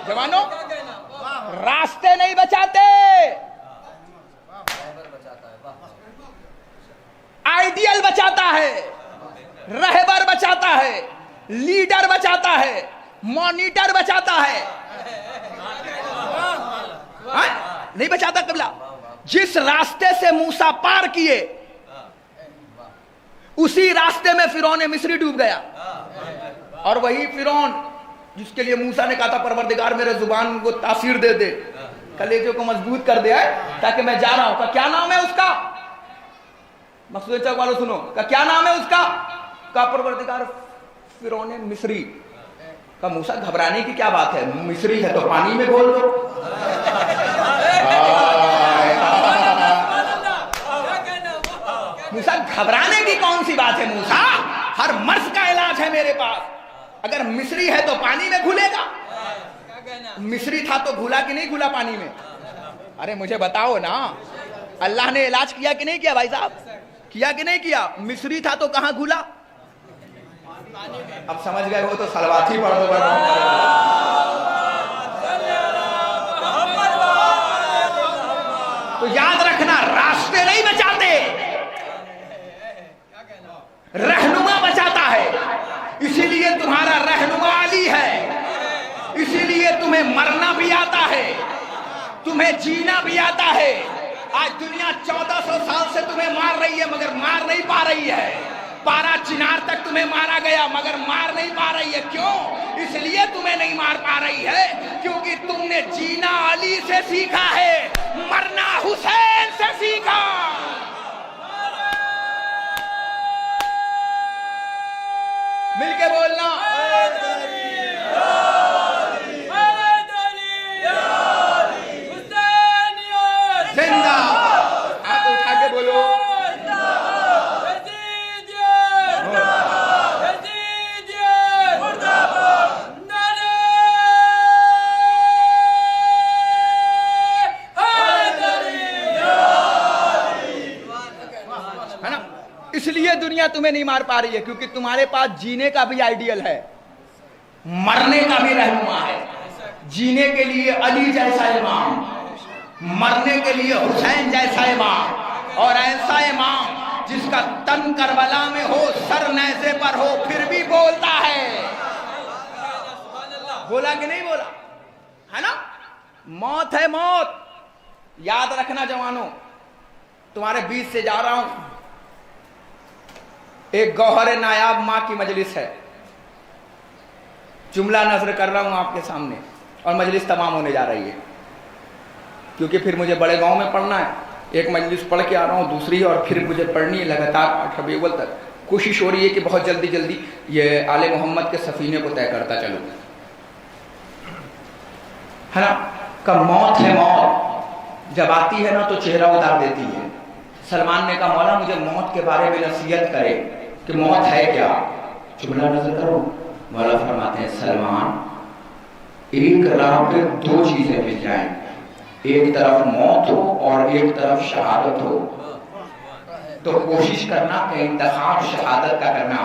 जवानों। रास्ते नहीं बचाते, आइडियल बचाता है, रहबर बचाता है, लीडर बचाता है, मॉनिटर बचाता है। नहीं बचाता कबला। जिस रास्ते से मूसा पार किए उसी रास्ते में फिरौन मिस्री डूब गया। और वही फिरौन जिसके लिए मूसा ने कहा था परवरदिगार मेरे जुबान को तासीर दे दे, कलेजों को मजबूत कर दे ताकि मैं जा रहा हूं। का क्या नाम है उसका? मकसूद चौक वालों सुनो, का क्या नाम है उसका? का परवरदिगार फिरौन मिस्री। का मूसा घबराने की क्या बात है, मिस्री है तो पानी में घोल दो। मूसा घबराने की कौन सी बात है? मूसा हर मर्ज का इलाज है मेरे पास। अगर मिस्री है तो पानी में घुलेगा। मिस्री था तो घुला कि नहीं घुला पानी में? अरे मुझे बताओ ना, अल्लाह ने इलाज किया कि नहीं किया भाई साहब? किया कि नहीं किया? मिस्री था तो कहां घुला? अब समझ गए हो तो सलवात ही पढ़ दो। तो याद रखना, रास्ते नहीं बचाते, रहनुमा बचाता है। इसीलिए तुम्हारा रहनुमा अली है, इसीलिए तुम्हें मरना भी आता है, तुम्हें जीना भी आता है। आज दुनिया 1400 साल से तुम्हें मार रही है मगर मार नहीं पा रही है। पारा चिनार तक तुम्हें मारा गया मगर मार नहीं पा रही है। क्यों? इसलिए तुम्हें नहीं मार पा रही है क्योंकि तुमने जीना अली से सीखा है, मरना हुसैन से सीखा। मिलके बोलना, जिंदा। हाथ उठा के बोलो, है ना? इसलिए दुनिया तुम्हें नहीं मार पा रही है क्योंकि तुम्हारे पास जीने का भी आइडियल है, मरने का भी रहनुमा है। जीने के लिए अली जैसा इमाम, मरने के लिए हुसैन जैसा इमाम, और ऐसा इमाम जिसका तन करबला में हो, सर नेज़े पर हो, फिर भी बोलता है। बोला कि नहीं बोला? है ना? मौत है मौत। याद रखना जवानों, तुम्हारे बीच से जा रहा हूं, एक गौहर नायाब मां की मजलिस है। जुमला नजर कर रहा हूं आपके सामने और मजलिस तमाम होने जा रही है क्योंकि फिर मुझे बड़े गांव में पढ़ना है। एक मजलिस पढ़ के आ रहा हूं, दूसरी, और फिर मुझे पढ़नी है लगातार 8 रबीउल अव्वल तक। कोशिश हो रही है कि बहुत जल्दी जल्दी ये आले मोहम्मद के सफीने को तय करता चलूं, है ना? कब मौत है मौत, जब आती है ना तो चेहरा उतार देती है। सलमान ने कहा, मौला मुझे मौत के बारे में नसीहत करे कि मौत है क्या? जुमला नजर करो। मौला फरमाते हैं, सलमान, एक राह पे 2 चीजें मिल जाएं, एक तरफ मौत हो और एक तरफ शहादत हो, तो कोशिश करना कि इंतखाब शहादत का करना,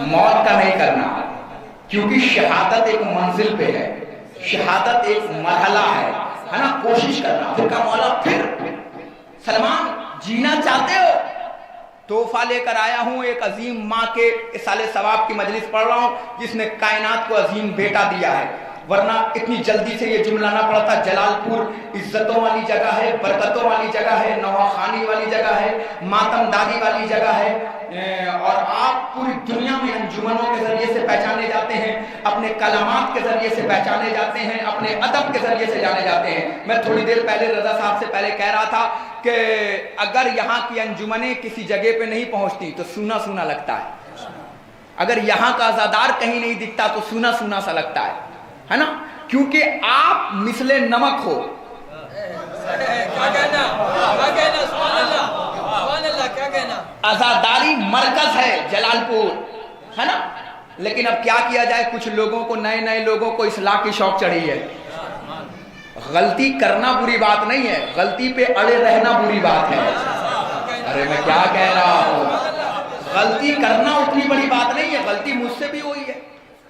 मौत का नहीं करना, क्योंकि शहादत एक मंजिल पे है, शहादत एक मरहला है ना? कोशिश करना। फिर का मौला, फिर सलमान जीना चाहते हो? तोहफा लेकर आया हूं, एक अजीम माँ के इसाले सवाब की मजलिस पढ़ रहा हूं जिसने कायनात को अजीम बेटा दिया है, वरना इतनी जल्दी से ये जुमला ना पड़ता। जलालपुर इज्जतों वाली जगह है, बरकतों वाली जगह है, नवाखानी वाली जगह है, मातमदारी वाली जगह है, और आप पूरी दुनिया में अंजुमनों के जरिए से पहचाने जाते हैं, अपने कलामात के जरिए से पहचाने जाते हैं, अपने अदब के जरिए से जाने जाते हैं। मैं थोड़ी देर पहले रजा साहब से पहले कह रहा था कि अगर यहाँ की अंजुमनें किसी जगह पे नहीं पहुंचती तो सूना सूना लगता है, अगर यहाँ का अज़ादार कहीं नहीं दिखता तो सूना सूना सा लगता है ना? क्योंकि आप मिसले नमक हो। आजादारी मरकज है जलालपुर, है ना? लेकिन अब क्या किया जाए, कुछ लोगों को, नए नए लोगों को इस्लाह की शौक चढ़ी है। गलती करना बुरी बात नहीं है, गलती पे अड़े रहना बुरी बात है। अरे मैं क्या कह रहा हूं, गलती करना उतनी बड़ी बात नहीं है, गलती मुझसे भी हुई है,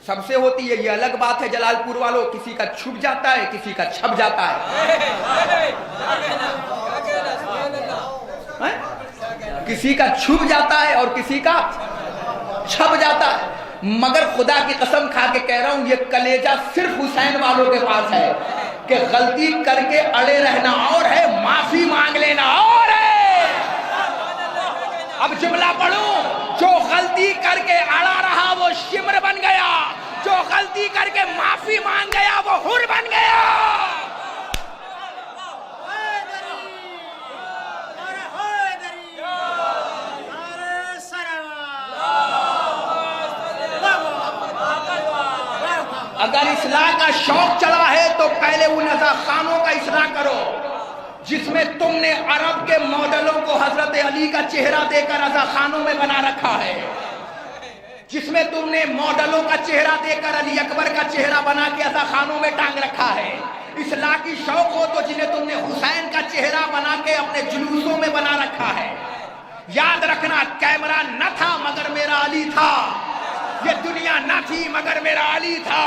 सबसे होती है, ये अलग बात है। जलालपुर वालों, किसी का छुप जाता है, किसी का छप जाता है, किसी का छुप जाता है और किसी का छप जाता है। मगर खुदा की कसम खा के कह रहा हूं, ये कलेजा सिर्फ हुसैन वालों के पास है कि गलती करके अड़े रहना और है, माफी मांग लेना और है। अब जुमला पढ़ूं, जो गलती करके अड़ा रहा वो शिमर बन गया, जो गलती करके माफी मांग गया वो हुर बन गया। अगर इस्लाह का शौक चला है तो पहले उन अज़ाखानों का इस्लाह करो जिसमें तुमने अरब के मॉडलों को हजरत अली का चेहरा देकर अज़ाखानों में बना रखा है, जिसमें तुमने मॉडलों का चेहरा देकर अली अकबर का चेहरा बना के अज़ाखानों में टांग रखा है। इस्लाह की शौक हो तो जिन्हें तुमने हुसैन का चेहरा बना के अपने जुलूसों में बना रखा رکھا ہے. یاد رکھنا کیمرہ نہ تھا مگر میرا علی تھا, یہ دنیا نہ تھی مگر میرا علی تھا,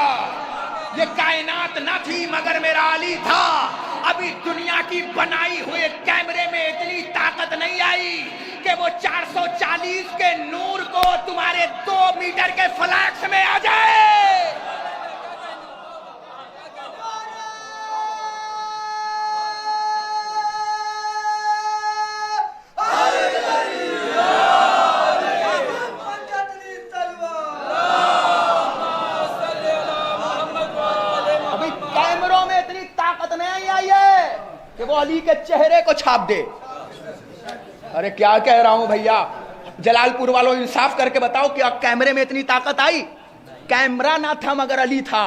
یہ کائنات نہ تھی مگر میرا علی تھا. ابھی دنیا کی بنائی ہوئے کیمرے میں اتنی طاقت نہیں آئی کہ وہ 440 کے نور کو تمہارے 2 میٹر کے فلیکس میں آ جائے. ابھی کیمروں میں اتنی طاقت نہیں آئی ہے کہ وہ علی کے چہرے کو چھاپ دے. ارے کیا کہہ رہا ہوں بھیا, جلال پور والوں انصاف کر کے بتاؤ کہ کیمرے میں اتنی طاقت آئی؟ کیمرہ نہ تھا مگر علی تھا.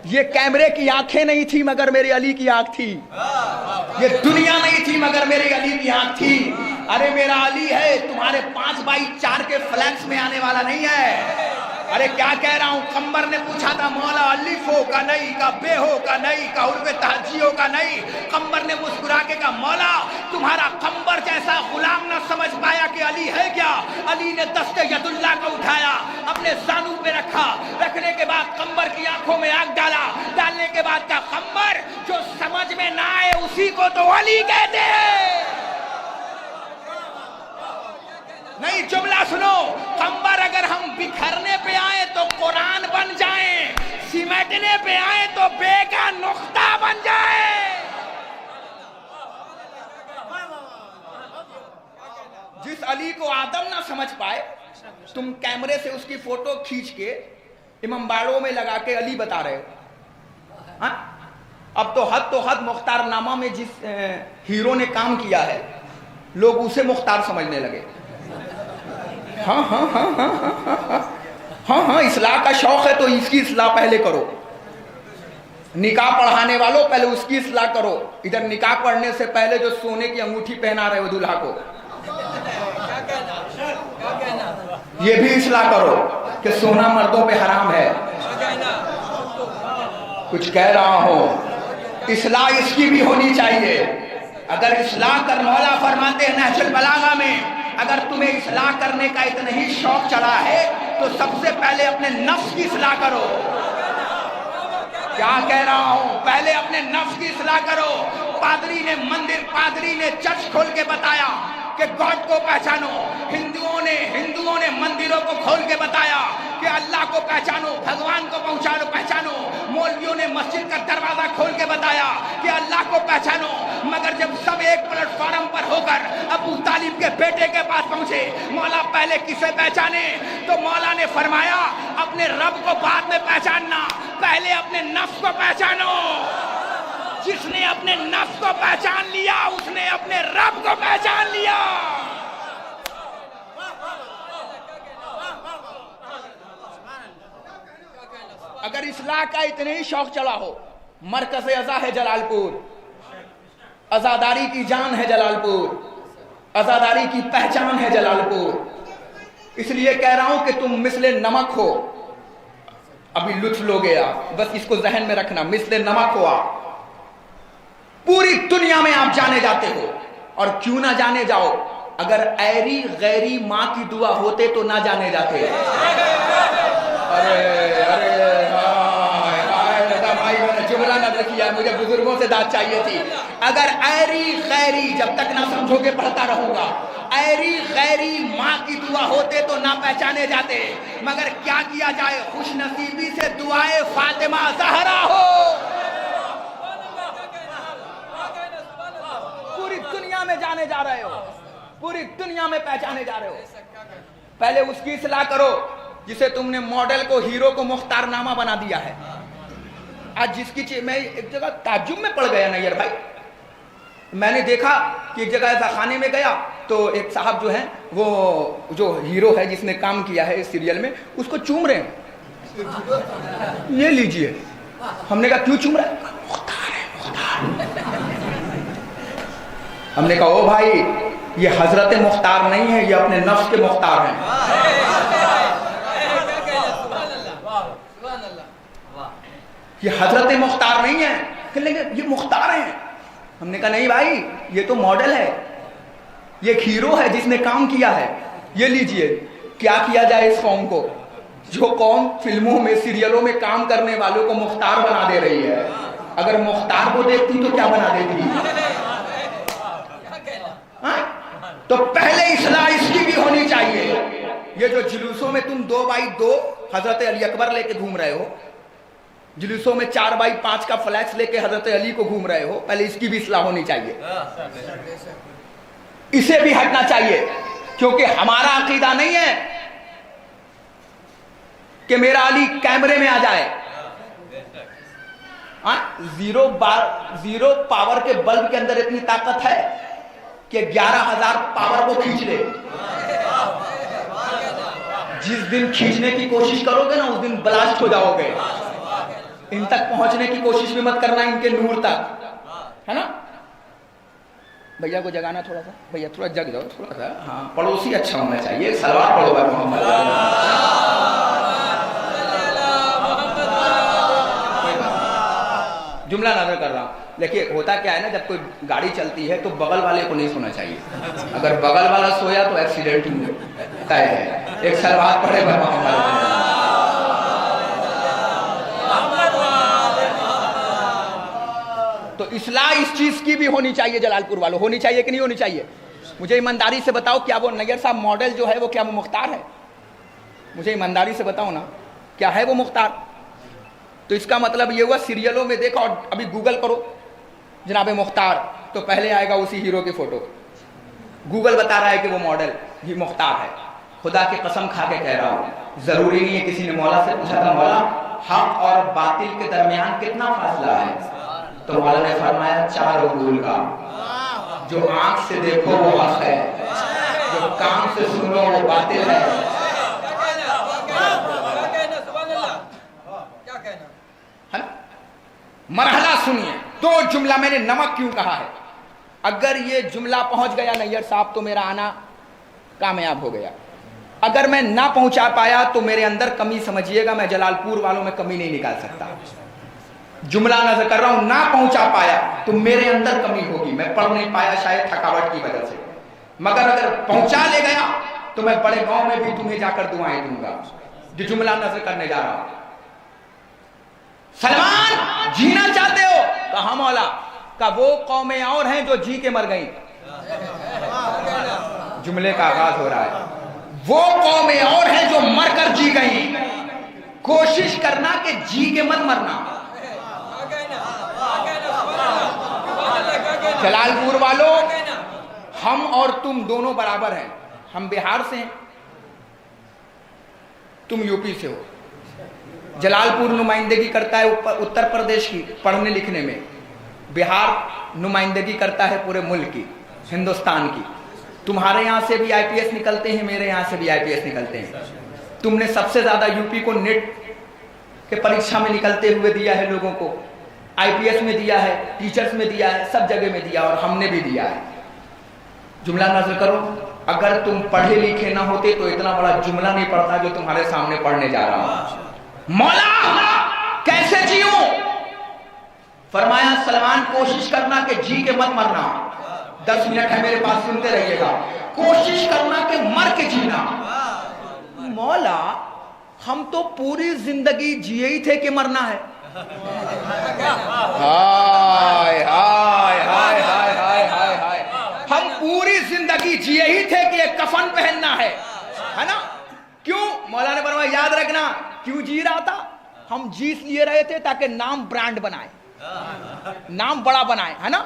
یہ کیمرے کی آنکھیں نہیں تھی مگر میرے علی کی آنکھ تھی. یہ دنیا نہیں تھی مگر میرے علی کی آنکھ تھی. ارے میرا علی ہے, تمہارے 5x4 کے فلیکس میں آنے والا نہیں ہے. ارے کیا کہہ رہا ہوں, قمر نے پوچھا تھا مولا الف ہو کا نہیں, کا بے ہو کا نہیں, کا عرف تہجی ہو کا نہیں. قمر نے مسکرا کے کہا مولا تمہارا قمر جیسا غلام نہ سمجھ پایا کہ علی ہے کیا. علی نے دست ید اللہ کو اٹھایا, اپنے زانو پہ رکھا, رکھنے کے بعد قمر کی آنکھوں میں آگ ڈالا, ڈالنے کے بعد کہا قمر جو سمجھ میں نہ آئے اسی کو تو علی کہتے ہیں. نہیں, جملہ سنو, قمر اگر ہم بکھرنے پہ آئیں تو قرآن بن جائیں, سمیٹنے پہ آئیں تو بے کا نقطہ بن جائے. جس علی کو آدم نہ سمجھ پائے, تم کیمرے سے اس کی فوٹو کھینچ کے امام باڑوں میں لگا کے علی بتا رہے ہو. اب تو حد مختار نامہ میں جس ہیرو نے کام کیا ہے لوگ اسے مختار سمجھنے لگے. ہاں ہاں ہاں ہاں ہاں ہاں ہاں, اصلاح کا شوق ہے تو اس کی اصلاح پہلے کرو. نکاح پڑھانے والوں پہلے اس کی اصلاح کرو. ادھر نکاح پڑھنے سے پہلے جو سونے کی انگوٹھی پہنا رہے ہو دلہا کو, یہ بھی اصلاح کرو کہ سونا مردوں پہ حرام ہے. کچھ کہہ رہا ہوں, اصلاح اس کی بھی ہونی چاہیے. اگر اصلاح کر, مولا فرماتے ہیں نہج البلاغہ میں, اگر تمہیں اصلاح کرنے کا اتنا ہی شوق چڑھا ہے تو سب سے پہلے اپنے نفس کی اصلاح کرو. کیا کہہ رہا ہوں, پہلے اپنے نفس کی اصلاح کرو. پادری نے چرچ کھول کے بتایا کہ گاڈ کو پہچانو. ہندوؤں نے مندروں کو کھول کے بتایا کہ اللہ کو پہچانو, بھگوان کو پہچانو. مولویوں نے مسجد کا دروازہ کھول کے بتایا کہ اللہ کو پہچانو. مگر جب سب ایک پلیٹ فارم پر ہو کر ابو طالب کے بیٹے کے پاس پہنچے, مولا پہلے کسے پہچانے, تو مولا نے فرمایا اپنے رب کو بعد میں پہچاننا, پہلے اپنے نفس کو پہچانو. جس نے اپنے نفس کو پہچان لیا اس نے اپنے رب کو پہچان لیا. اگر اصلاح کا اتنے ہی شوق چلا ہو, مرکز ازا ہے جلال پور, ازاداری کی جان ہے جلال پور, ازاداری کی پہچان ہے جلال پور. اس لیے کہہ رہا ہوں کہ تم مثل نمک ہو. ابھی لطف لو گیا, بس اس کو ذہن میں رکھنا, مثل نمک ہو آپ. پوری دنیا میں آپ جانے جاتے ہو, اور کیوں نہ جانے جاؤ, اگر ایری غیری ماں کی دعا ہوتے تو نہ جانے جاتے. جملہ نہ رکھیا, مجھے بزرگوں سے داد چاہیے تھی. اگر ایری غیری, جب تک نہ سمجھو گے پڑھتا رہوں گا, ایری غیری ماں کی دعا ہوتے تو نہ پہچانے جاتے. مگر کیا کیا جائے, خوش نصیبی سے دعائے فاطمہ زہرا ہو. پوری دنیا میں جانے جا رہے ہو, پوری دنیا میں پہچانے جا رہے ہو. پہلے اس کی اصلاح کرو جسے تم نے ماڈل کو, ہیرو کو مختار نامہ بنا دیا ہے. آج جس کی میں ایک جگہ تعجب میں پڑ گیا نیئر بھائی, میں نے دیکھا کہ ایک جگہ ایسا خانے میں گیا تو ایک صاحب جو ہیں, وہ جو ہیرو ہے جس نے کام کیا ہے اس سیریل میں, اس کو چوم رہے ہیں. یہ لیجئے. ہم نے کہا کیوں چوم رہے ہیں؟ مختار ہے, مختار. ہم نے کہا او بھائی, یہ حضرت مختار نہیں ہے, یہ اپنے نفس کے مختار ہیں. یہ حضرت مختار نہیں ہے, کہ یہ مختار ہیں. ہم نے کہا نہیں بھائی, یہ تو ماڈل ہے, یہ ایک ہیرو ہے جس نے کام کیا ہے. یہ لیجئے کیا کیا جائے اس قوم کو, جو قوم فلموں میں سیریلوں میں کام کرنے والوں کو مختار بنا دے رہی ہے. اگر مختار کو دیکھتی تو کیا بنا دیتی؟ تو پہلے اصلاح اس کی بھی ہونی چاہیے. یہ جو جلوسوں میں تم 2x2 حضرت علی اکبر لے کے گھوم رہے ہو, جلوسوں میں 4x5 کا فلیکس لے کے حضرت علی کو گھوم رہے ہو, پہلے اس کی بھی اصلاح ہونی چاہیے. اسے بھی ہٹنا چاہیے, کیونکہ ہمارا عقیدہ نہیں ہے کہ میرا علی کیمرے میں آ جائے. زیرو پاور کے بلب کے اندر اتنی طاقت ہے کہ 11,000 پاور کو کھینچ لے. جس دن کھینچنے کی کوشش کرو گے نا اس دن بلاسٹ ہو جاؤ گے. ان تک پہنچنے کی کوشش بھی مت کرنا, ان کے نور تک, ہے نا. بھیا کو جگانا تھوڑا سا, بھیا تھوڑا جگ جاؤ تھوڑا سا. ہاں پڑوسی اچھا ہونا چاہیے. سلوات پڑھو بھائی محمد. جملہ نظر کر رہا ہوں. لیکن ہوتا کیا ہے نا, جب کوئی گاڑی چلتی ہے تو بغل والے کو نہیں سونا چاہیے. اگر بغل والا سویا تو ایکسیڈنٹ ہی طے ہے. ایک سلوات پڑھے بھائی محمد. تو اصلاح اس چیز کی بھی ہونی چاہیے. جلال پور والوں ہونی چاہیے کہ نہیں ہونی چاہیے؟ مجھے ایمانداری سے بتاؤ, کیا وہ نیئر صاحب ماڈل جو ہے وہ کیا وہ مختار ہے؟ مجھے ایمانداری سے بتاؤ نا, کیا ہے وہ مختار؟ تو اس کا مطلب یہ ہوا سیریلوں میں دیکھا, اور ابھی گوگل کرو جناب مختار, تو پہلے آئے گا اسی ہیرو کی فوٹو. گوگل بتا رہا ہے کہ وہ ماڈل ہی مختار ہے. خدا کی قسم کھا کے کہہ رہا ہوں, ضروری نہیں ہے. کسی نے مولا سے پوچھا تھا, مولا حق اور باطل کے درمیان کتنا فاصلہ ہے؟ تو مولا نے فرمایا 4 عقول کا. جو آنکھ سے دیکھو وہ حق ہے, جو کان سے سنو وہ باطل ہے. مرحلہ سنیے. 2 جملہ میں نے نمک کیوں کہا ہے. اگر یہ جملہ پہنچ گیا نیئر صاحب تو میرا آنا کامیاب ہو گیا. اگر میں نہ پہنچا پایا تو میرے اندر کمی سمجھیے گا. میں جلال پور والوں میں کمی نہیں نکال سکتا. جملہ نظر کر رہا ہوں, نہ پہنچا پایا تو میرے اندر کمی ہوگی. میں پڑھ نہیں پایا شاید تھکاوٹ کی وجہ سے, مگر اگر پہنچا لے گیا تو میں بڑے گاؤں میں بھی تمہیں جا کر دعائیں دوں گا. جو جملہ نظر کرنے جا رہا ہوں. سلمان جینا چاہتے ہو؟ کہا مولا. کہ وہ قومیں اور ہیں جو جی کے مر گئیں. جملے کا آغاز ہو رہا ہے. وہ قومیں اور ہیں جو مر کر جی گئیں. کوشش کرنا کہ جی کے مت مرنا. جلال پور والوں, ہم اور تم دونوں برابر ہیں. ہم بہار سے ہیں, تم یو پی سے ہو. جلال پور نمائندگی کرتا ہے اتر پردیش کی پڑھنے لکھنے میں. بہار نمائندگی کرتا ہے پورے ملک کی, ہندوستان کی. تمہارے یہاں سے بھی آئی پی ایس نکلتے ہیں, میرے یہاں سے بھی آئی پی ایس نکلتے ہیں. تم نے سب سے زیادہ یو پی کو نیٹ کے پریکشا میں نکلتے ہوئے دیا ہے لوگوں کو. آئی پی ایس میں دیا ہے, ٹیچرز میں دیا ہے, سب جگہ میں دیا, اور ہم نے بھی دیا ہے. جملہ نظر کرو. اگر تم پڑھے لکھے نہ ہوتے تو اتنا بڑا جملہ نہیں پڑھتا جو تمہارے سامنے پڑھنے جا رہا ہوں. مولا کیسے جیوں؟ فرمایا سلمان کوشش کرنا کہ جی کے مت مرنا. 10 منٹ ہے میرے پاس, سنتے رہیے گا. کوشش کرنا کہ مر کے جینا. مولا ہم تو پوری زندگی جیے ہی تھے کہ مرنا ہے. ہائے ہائے ہائے ہائے ہائے ہائے ہائے. ہم پوری زندگی جیے ہی تھے کہ یہ کفن پہننا ہے نا. کیوں؟ مولا نے فرمایا یاد رکھنا کیوں جی رہا تھا. ہم جی اس لیے رہے تھے تاکہ نام برانڈ بنائے, نام بڑا بنائے, ہے نا.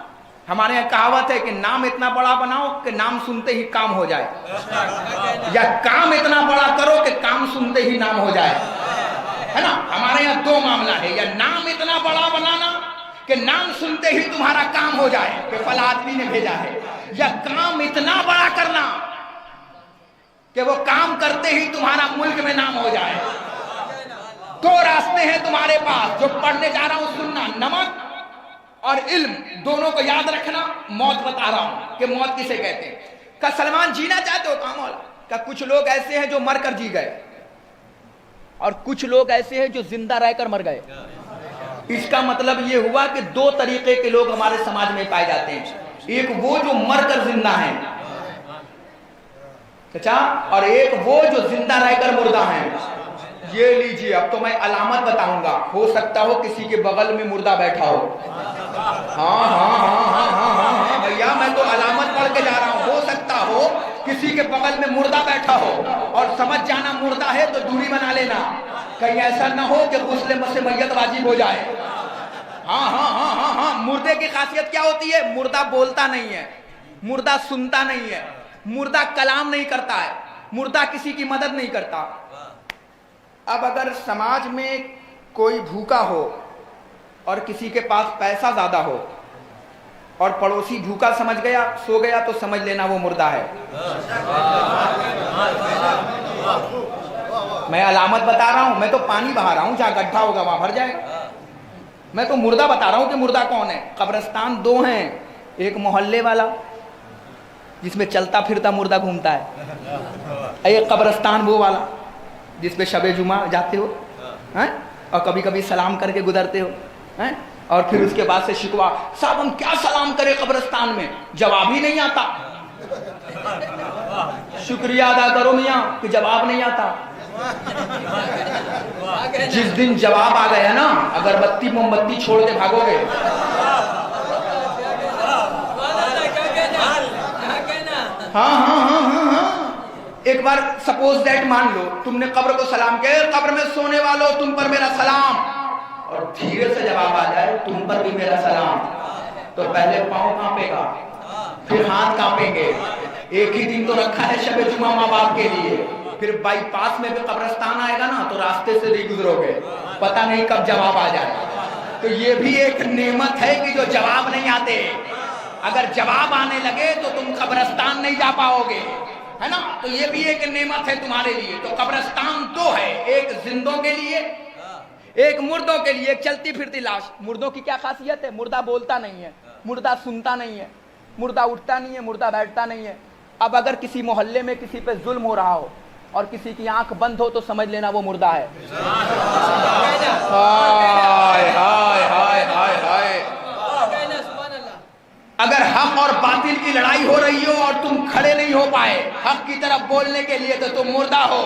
ہمارے یہاں کہاوت ہے کہ نام اتنا بڑا بناؤ کہ نام سنتے ہی کام ہو جائے, یا کام اتنا بڑا کرو کہ کام سنتے ہی نام ہو جائے, ہے نا. ہمارے یہاں 2 معاملہ ہے, یا نام اتنا بڑا بنانا کہ نام سنتے ہی تمہارا کام ہو جائے کہ فلاں آدمی نے بھیجا ہے, یا کام اتنا بڑا کرنا کہ وہ کام کرتے ہی تمہارا ملک میں نام ہو جائے. 2 راستے ہیں تمہارے پاس. جو پڑھنے جا رہا ہوں سننا, نمک اور علم دونوں کو یاد رکھنا. موت بتا رہا ہوں کہ موت کسے کہتے ہیں. کہ سلمان جینا چاہتے ہو؟ کہا مولا. کہ کچھ لوگ ایسے ہیں جو مر کر جی گئے, اور کچھ لوگ ایسے ہیں جو زندہ رہ کر مر گئے. اس کا مطلب یہ ہوا کہ 2 طریقے کے لوگ ہمارے سماج میں پائے جاتے ہیں. ایک وہ جو مر کر زندہ ہیں, अच्छा, और एक वो जो जिंदा रहकर मुर्दा हैं। ये लीजिए, अब तो मैं अलामत बताऊंगा, हो सकता हो किसी के बगल में मुर्दा बैठा हो। हाँ हाँ हाँ हाँ हाँ हाँ हाँ भैया, मैं तो अलामत पढ़ के जा रहा हूँ। हो सकता हो किसी के बगल में मुर्दा बैठा हो, और समझ जाना मुर्दा है तो दूरी बना लेना, कहीं ऐसा ना हो कि गुस्ले से मैयत वाजिब हो जाए। हाँ हाँ हाँ हाँ हाँ, मुर्दे की खासियत क्या होती है? मुर्दा बोलता नहीं है, मुर्दा सुनता नहीं है, मुर्दा कलाम नहीं करता है, मुर्दा किसी की मदद नहीं करता। अब अगर समाज में कोई भूखा हो और किसी के पास पैसा ज्यादा हो और पड़ोसी भूखा समझ गया, सो गया, तो समझ लेना वो मुर्दा है। मैं अलामत बता रहा हूं, मैं तो पानी बहा रहा हूं, जहां गड्ढा होगा वहां भर जाएगा। मैं तो मुर्दा बता रहा हूं कि मुर्दा कौन है। कब्रिस्तान दो हैं, एक मोहल्ले वाला जिसमें चलता फिरता मुर्दा घूमता है, एक कब्रिस्तान वो वाला जिसपे शबे जुमा जाते हो हैं और कभी कभी सलाम करके गुजरते हो हैं, और फिर उसके बाद से शिकवा, साहब हम क्या सलाम करें कब्रिस्तान में, जवाब ही नहीं आता। शुक्रिया अदा करो मियां कि जवाब नहीं आता। जिस दिन जवाब आ गया ना, अगरबत्ती मोमबत्ती छोड़ के भागोगे। हाँ हाँ हाँ हाँ हाँ, एक बार सपोज दैट मान लो तुमने कब्र को सलाम किया, कब्र में सोने वालों तुम पर मेरा सलाम, और धीरे से जवाब आ जाए तुम पर भी मेरा सलाम, तो पहले पांव कांपेगा, फिर हाथ कांपेंगे। एक ही दिन तो रखा है शबे जुमा माँ बाप के लिए, फिर बाईपास में भी कब्रिस्तान आएगा ना तो रास्ते से नहीं गुजरोगे, पता नहीं कब जवाब आ जाए। तो ये भी एक नेमत है कि जो जवाब नहीं आते, अगर जवाब आने लगे तो तुम कब्रिस्तान नहीं जा पाओगे, है ना। तो ये भी एक नेमत है तुम्हारे लिए। तो कब्रिस्तान दो है, एक जिंदों के लिए, एक मुर्दों के लिए, एक चलती फिरती लाश। मुर्दों की क्या खासियत है? मुर्दा बोलता नहीं है, मुर्दा सुनता नहीं है, मुर्दा उठता नहीं है, मुर्दा बैठता नहीं है। अब अगर किसी मोहल्ले में किसी पे जुल्म हो रहा हो और किसी की आंख बंद हो तो समझ लेना वो मुर्दा है। हाय हाय हाय हाय हाय। अगर हक और बातिल की लड़ाई हो रही हो और तुम खड़े नहीं हो पाए हक की तरफ बोलने के लिए, तो तुम मुर्दा हो।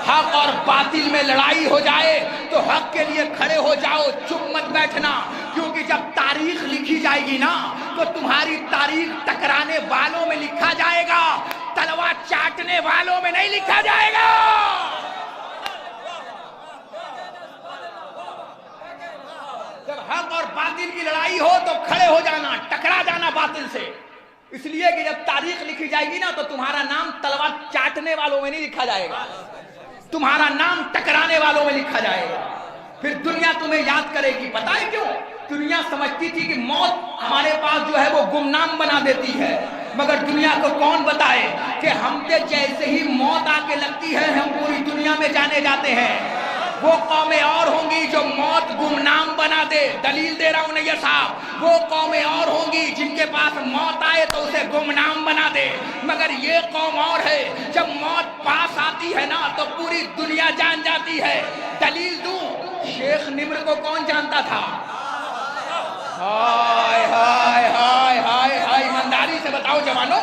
हक और बातिल में लड़ाई हो जाए तो हक के लिए खड़े हो जाओ, चुप मत बैठना, क्योंकि जब तारीख लिखी जाएगी ना तो तुम्हारी तारीख टकराने वालों में लिखा जाएगा, तलवार चाटने वालों में नहीं लिखा जाएगा। जब हक और बातिल की लड़ाई हो तो खड़े हो जाना, टकरा जाना बातिल से, इसलिए कि जब तारीख लिखी जाएगी ना तो तुम्हारा नाम तलवार चाटने वालों में नहीं लिखा जाएगा, तुम्हारा नाम टकराने वालों में लिखा जाएगा। फिर दुनिया तुम्हें याद करेगी। पता है क्यों? दुनिया समझती थी कि मौत हमारे पास जो है वो गुमनाम बना देती है, मगर दुनिया को कौन बताए कि हम पे जैसे ही मौत आके लगती है हम पूरी दुनिया में जाने जाते हैं। वो कौमें और होंगी जो मौत गुमनाम बना दे, दलील दे रहा हूं नैयर साहब, वो कौमें और होंगी जिनके पास मौत आए तो उसे गुमनाम बना दे, मगर ये कौम और है जब मौत पास आती है ना तो पूरी दुनिया जान जाती है। दलील दूं, शेख निम्र को कौन जानता था? हाय हाय हाय हाय हाय, ईमानदारी से बताओ जवानों,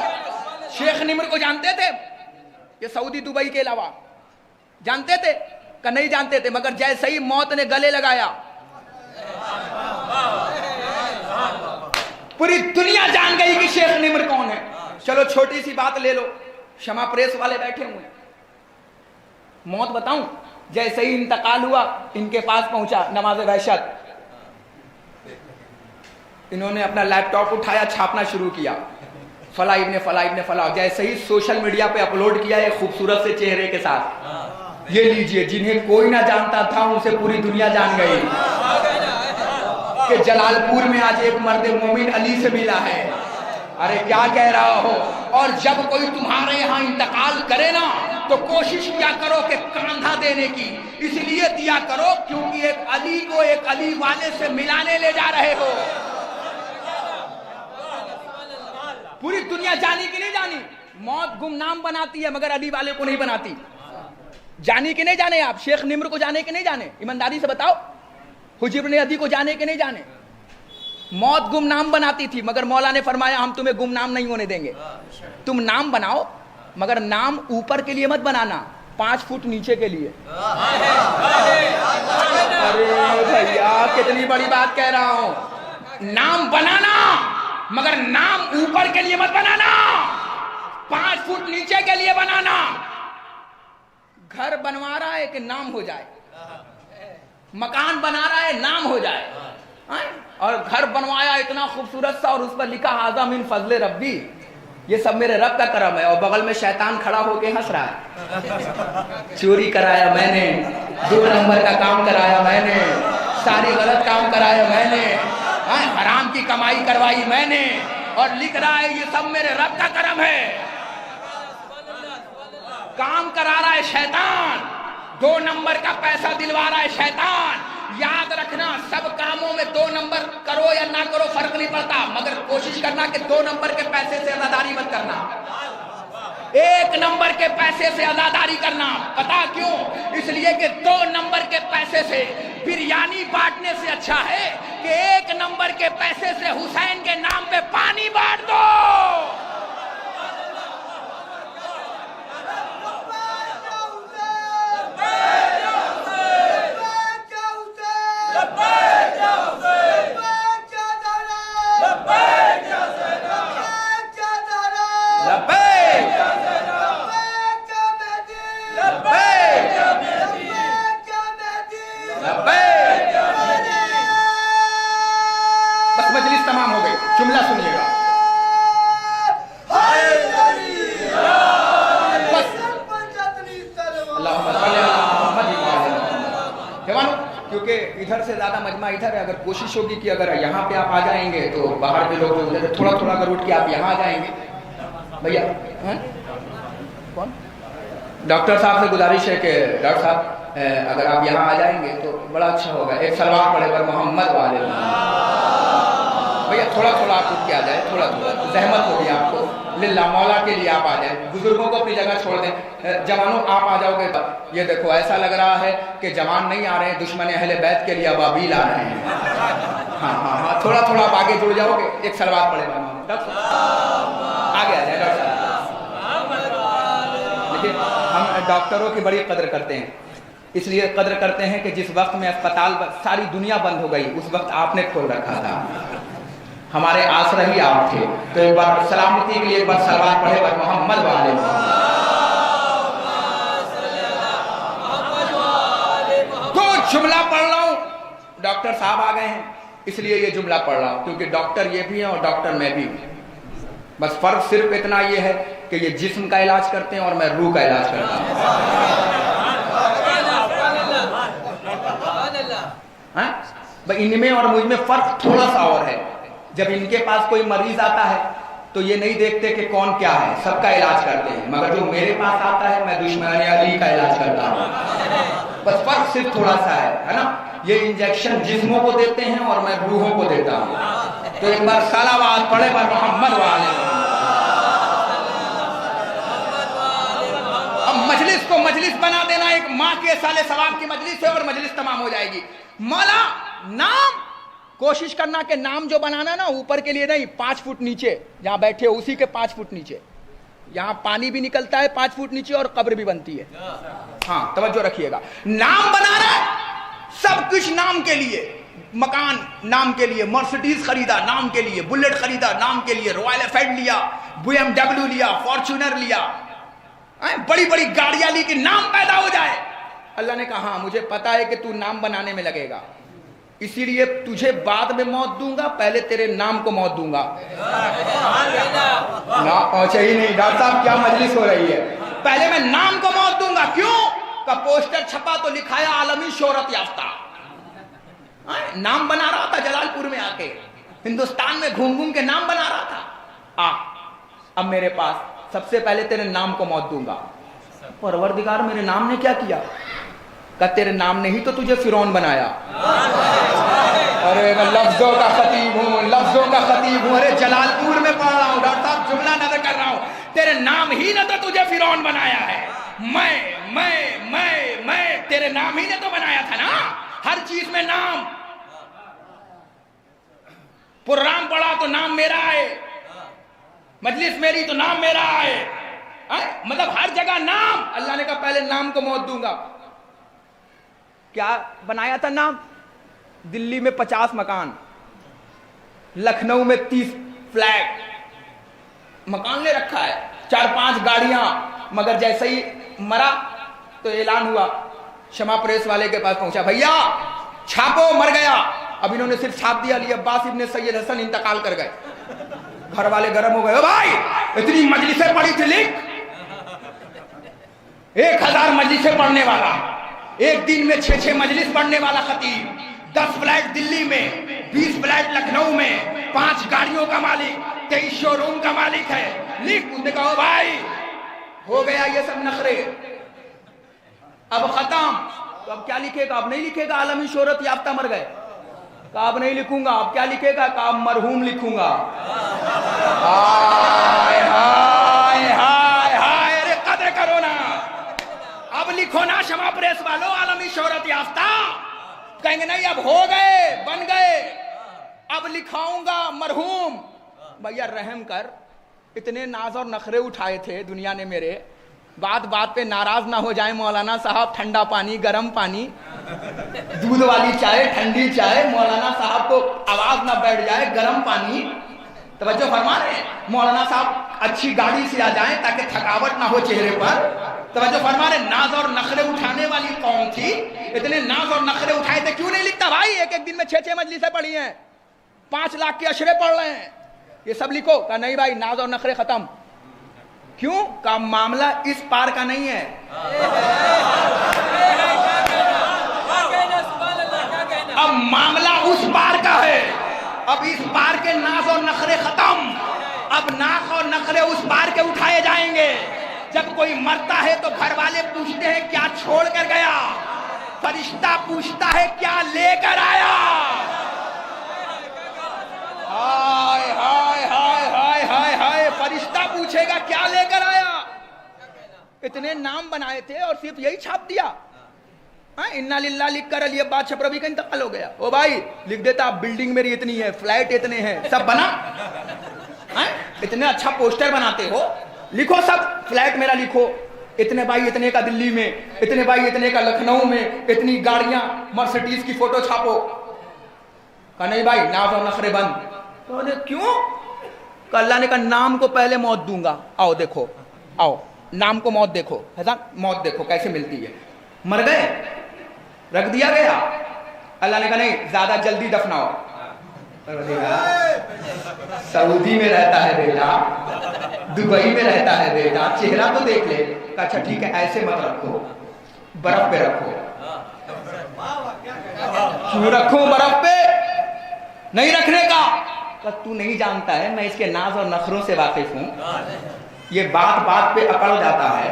शेख निम्र को जानते थे? ये सऊदी दुबई के अलावा जानते थे का नहीं जानते थे? मगर जैसे ही मौत ने गले लगाया पूरी दुनिया जान गई कि शेख निम्र कौन है। चलो छोटी सी बात ले लो, क्षमा प्रेस वाले बैठे हुए हैं, मौत बताऊं, जैसे ही इंतकाल हुआ इनके पास पहुंचा नमाज वहशत, इन्होंने अपना लैपटॉप उठाया, छापना शुरू किया, फला इब्ने फला इब्ने फला। जैसे ही सोशल मीडिया पे अपलोड किया एक खूबसूरत से चेहरे के साथ, ये लीजिए, जिन्हें कोई ना जानता था उनसे पूरी दुनिया जान गई कि जलालपुर में आज एक मर्द मोमिन अली से मिला है। अरे क्या कह रहा हो? और जब कोई तुम्हारे यहाँ इंतकाल करे ना तो कोशिश किया करो कि कांधा देने की, इसलिए दिया करो क्योंकि एक अली को एक अली वाले से मिलाने ले जा रहे हो। पूरी दुनिया जानी कि नहीं जानी? मौत गुमनाम बनाती है मगर अली वाले को नहीं बनाती। जानी कि नहीं जाने? आप शेख निम्र को जाने कि नहीं जाने? ईमानदारी से बताओ, हुज्र इब्ने अदी को जाने कि नहीं जाने? मौत गुमनाम बनाती थी मगर मौला ने फरमाया हम तुम्हें गुमनाम नहीं होने देंगे, तुम नाम बनाओ, मगर नाम ऊपर के लिए मत बनाना, 5 फुट नीचे के लिए। अरे भैया कितनी बड़ी बात कह रहा हूं, नाम बनाना मगर नाम ऊपर के लिए मत बनाना, 5 फुट नीचे के लिए बनाना। घर बनवा रहा है कि नाम हो जाए, मकान बना रहा है नाम हो जाए, और घर बनवाया इतना खूबसूरत सा और उस पर लिखा हाज़ा मिन फज़ले रब्बी, ये सब मेरे रब का करम है, और बगल में शैतान खड़ा होके हंस रहा है। चोरी कराया मैंने, 2 नंबर का काम कराया मैंने, सारी गलत काम कराया मैंने, हराम की कमाई करवाई मैंने, और लिख रहा है ये सब मेरे रब का करम है। काम करा रहा है शैतान, 2 नंबर का पैसा दिलवा रहा है शैतान। याद रखना, सब कामों में 2 नंबर करो या ना करो फर्क नहीं पड़ता, मगर कोशिश करना कि 2 नंबर के पैसे से अदादारी मत करना, 1 नंबर के पैसे से अदादारी करना। पता क्यों? इसलिए कि 2 नंबर के पैसे से बिरयानी बांटने से अच्छा है कि 1 नंबर के पैसे से हुसैन के नाम पे पानी बांट दो। बस मजलिस तमाम हो गई, जुमला सुनिएगा। क्योंकि इधर से ज्यादा मजमा इधर है, अगर कोशिश होगी कि अगर यहाँ पे आप आ जाएंगे तो बाहर के लोग उधर थोड़ा थोड़ा कर उठ के आप यहाँ आ जाएंगे। भैया कौन? डॉक्टर साहब से गुजारिश है कि डॉक्टर साहब अगर आप यहाँ आ जाएंगे तो बड़ा अच्छा होगा, एक सलवार पड़े पर मोहम्मद वाले। भैया थोड़ा थोड़ा आप उठ के आ जाए, थोड़ा थोड़ा जहमत होगी आपको, लिल्ला मौला के लिए आप आ जाए, बुजुर्गों को अपनी जगह छोड़ दें। जवानों आप आ जाओगे तब ये देखो ऐसा लग रहा है कि जवान नहीं आ रहे हैं, दुश्मन अहले बैत के लिए अबाबील आ रहे हैं। हाँ हाँ हाँ, थोड़ा थोड़ा आप आगे जुड़ जाओगे, एक सलवार पड़े डॉक्टर आगे आ जाए डॉक्टर साहब। देखिए हम डॉक्टरों की बड़ी कदर करते हैं, इसलिए कदर करते हैं कि जिस वक्त में अस्पताल सारी दुनिया बंद हो गई उस वक्त आपने खोल रखा था, हमारे आसरा ही आप थे। तो एक बार सलामती के लिए एक बार सलवार पढ़े पर मोहम्मद वाले। तो जुमला पढ़ रहा हूं, डॉक्टर साहब आ गए हैं इसलिए ये जुमला पढ़ रहा हूं, क्योंकि डॉक्टर ये भी है और डॉक्टर मैं भी हूं। बस फर्क सिर्फ इतना ये है कि ये जिस्म का इलाज करते हैं और मैं रूह का इलाज करता हूं। इनमें और मुझ में फर्क थोड़ा सा और है। जब इनके पास कोई मरीज आता है तो ये नहीं देखते कि कौन क्या है, सबका इलाज करते हैं, मगर जो मेरे पास आता है मैं दुश्मन अली का इलाज करता हूँ। बस फर्क सिर्फ थोड़ा सा है ना। ये इंजेक्शन जिस्मों को देते हैं और मैं रूहों को देता हूँ। तो एक बार सलावात पढ़े पर मोहम्मद वाले। अब मजलिस को मजलिस बना देना, एक माँ के साले सवाब की मजलिस है और मजलिस तमाम हो जाएगी। मौला नाम कोशिश करना कि नाम जो बनाना ना ऊपर के लिए नहीं, 5 फुट नीचे जहां बैठे हो उसी के 5 फुट नीचे, यहां पानी भी निकलता है 5 फुट नीचे और कब्र भी बनती है। हाँ तवज्जो रखिएगा, नाम बना रहा है सब कुछ नाम के लिए, मकान नाम के लिए, मर्सिडीज खरीदा नाम के लिए, बुलेट खरीदा नाम के लिए, रॉयल एनफील्ड लिया, BMW लिया, फॉर्च्यूनर लिया, बड़ी बड़ी गाड़ियां ली कि नाम पैदा हो जाए। अल्लाह ने कहा मुझे पता है कि तू नाम बनाने में लगेगा, इसीलिए तुझे बाद में मौत दूंगा, पहले तेरे नाम को मौत दूंगा। ना पहुंचे ही नहीं, डॉक्टर साहब क्या मजलिस हो रही है। पहले मैं नाम को मौत दूंगा। क्यों? का पोस्टर छपा तो लिखाया आलमी शोहरत याफ्ता। नाम बना रहा था जलालपुर में आके, हिंदुस्तान में घूम घूम के नाम बना रहा था। अब मेरे पास सबसे पहले तेरे नाम को मौत दूंगा। परवरदिगार मेरे नाम ने क्या किया? का तेरे नाम ने ही तो तुझे फिरौन बनाया। अरे मैं लफ्जों का खतीब हूँ, लफ्जों का खतीब हूँ। अरे जलालपुर में पढ़ रहा हूँ डॉक्टर साहब, जुमला नजर कर रहा हूँ। तेरे नाम ही ने तो तुझे फिरौन बनाया है। मैं तेरे नाम ही ने तो बनाया था ना। हर चीज में नाम, प्रोग्राम पढ़ा तो नाम मेरा है, मजलिस मेरी तो नाम मेरा है, मतलब हर जगह नाम। अल्लाह ने कहा पहले नाम को मौत दूंगा। क्या बनाया था नाम? दिल्ली में 50 मकान, लखनऊ में 30 फ्लैट, मकान ले रखा है, 4-5 गाड़ियां। मगर जैसे ही मरा तो ऐलान हुआ, शमा प्रेस वाले के पास पहुंचा, भैया छापो, मर गया। अब इन्होंने सिर्फ छाप दिया, अली अब्बास इब्ने सैयद हसन इंतकाल कर गए। घर वाले गर्म हो गए, ओ भाई इतनी मजलिसें पढ़ी थी, लिख 1000 मजलिसें पढ़ने वाला, एक दिन में 6-6 मजलिस पढ़ने वाला खतीब, 10 फ्लैट दिल्ली में, 20 फ्लैट लखनऊ में, 5 गाड़ियों का मालिक, 23 शोरूम का मालिक है, लिख। उसने कहा भाई हो गया ये सब नखरे, अब खत्म। तो अब क्या लिखेगा? अब नहीं लिखेगा आलमी शोहरत याफ्ता मर गए, कहा अब नहीं लिखूंगा। अब क्या लिखेगा? कहा मरहूम लिखूंगा। हाय हाय हाय हाय, अरे कदर करो ना। अब लिखो ना शमा प्रेस वालों आलमी शोहरत याफ्ता। कहेंगे नहीं अब हो गए, बन गए, अब लिखाऊंगा मरहूम। भैया रहम कर, इतने नाज और नखरे उठाए थे दुनिया ने मेरे, बात बात पे नाराज ना हो जाए मौलाना साहब। ठंडा पानी, गर्म पानी, दूध वाली चाय, ठंडी चाय, मौलाना साहब को आवाज ना बैठ जाए, गर्म पानी। तवज्जो फरमा रहे मौलाना साहब, अच्छी गाड़ी से आ जाएं ताकि थकावट ना हो चेहरे पर। तवज्जो फरमा रहे, नाज और नखरे उठाने वाली कौन थी, इतने नाज और नखरे उठाए थे। क्यों नहीं लिखता भाई? एक दिन में 6-6 मजलिसें पढ़ी हैं, 5 लाख के अशरे पढ़ रहे हैं, ये सब लिखो। कहा नहीं भाई नाज और नखरे खत्म। क्यों? का मामला इस पार का नहीं है। अब मामला उस पार का है। अब इस पार के नाज और नखरे खत्म। अब नाज और नखरे उस पार के उठाए जाएंगे। जब कोई मरता है तो घर वाले पूछते हैं क्या छोड़ कर गया, फरिश्ता पूछता है क्या लेकर आया। हाय हाय हाय हाय हाय हाय, फरिश्ता पूछेगा क्या लेकर आया। इतने नाम बनाए थे और सिर्फ यही छाप दिया। इन्ना लिल्लाह लिख कर अली अब्बास छपरवी का इंतकाल हो गया। ओ भाई लिख देता बिल्डिंग मेरी इतनी है, फ्लैट इतने हैं, सब बना। इतने अच्छा पोस्टर बनाते हो, लिखो सब, फ्लैट मेरा लिखो, इतने बाई इतने का दिल्ली में, इतने बाई इतने का लखनऊ में, इतनी गाड़ियां, मर्सिडीज की फोटो छापो। कहा नहीं भाई नाज और नखरे बंद। तो क्यों? अल्लाह ने कहा नाम को पहले मौत दूंगा। आओ देखो, आओ नाम को मौत देखो, है मौत देखो कैसे मिलती है। मर गए, रख दिया गया। अल्लाह ने कहा नहीं ज्यादा जल्दी दफनाओ। सऊदी में रहता है बेटा, दुबई में रहता है बेटा, चेहरा तो देख ले। अच्छा ठीक है ऐसे मत रखो, बर्फ पे रखो। क्यों रखो बर्फ पे? नहीं रखने का। तू नहीं जानता है मैं इसके नाज और नखरों से वाकिफ हूं। ये बात बात पे अकड़ जाता है।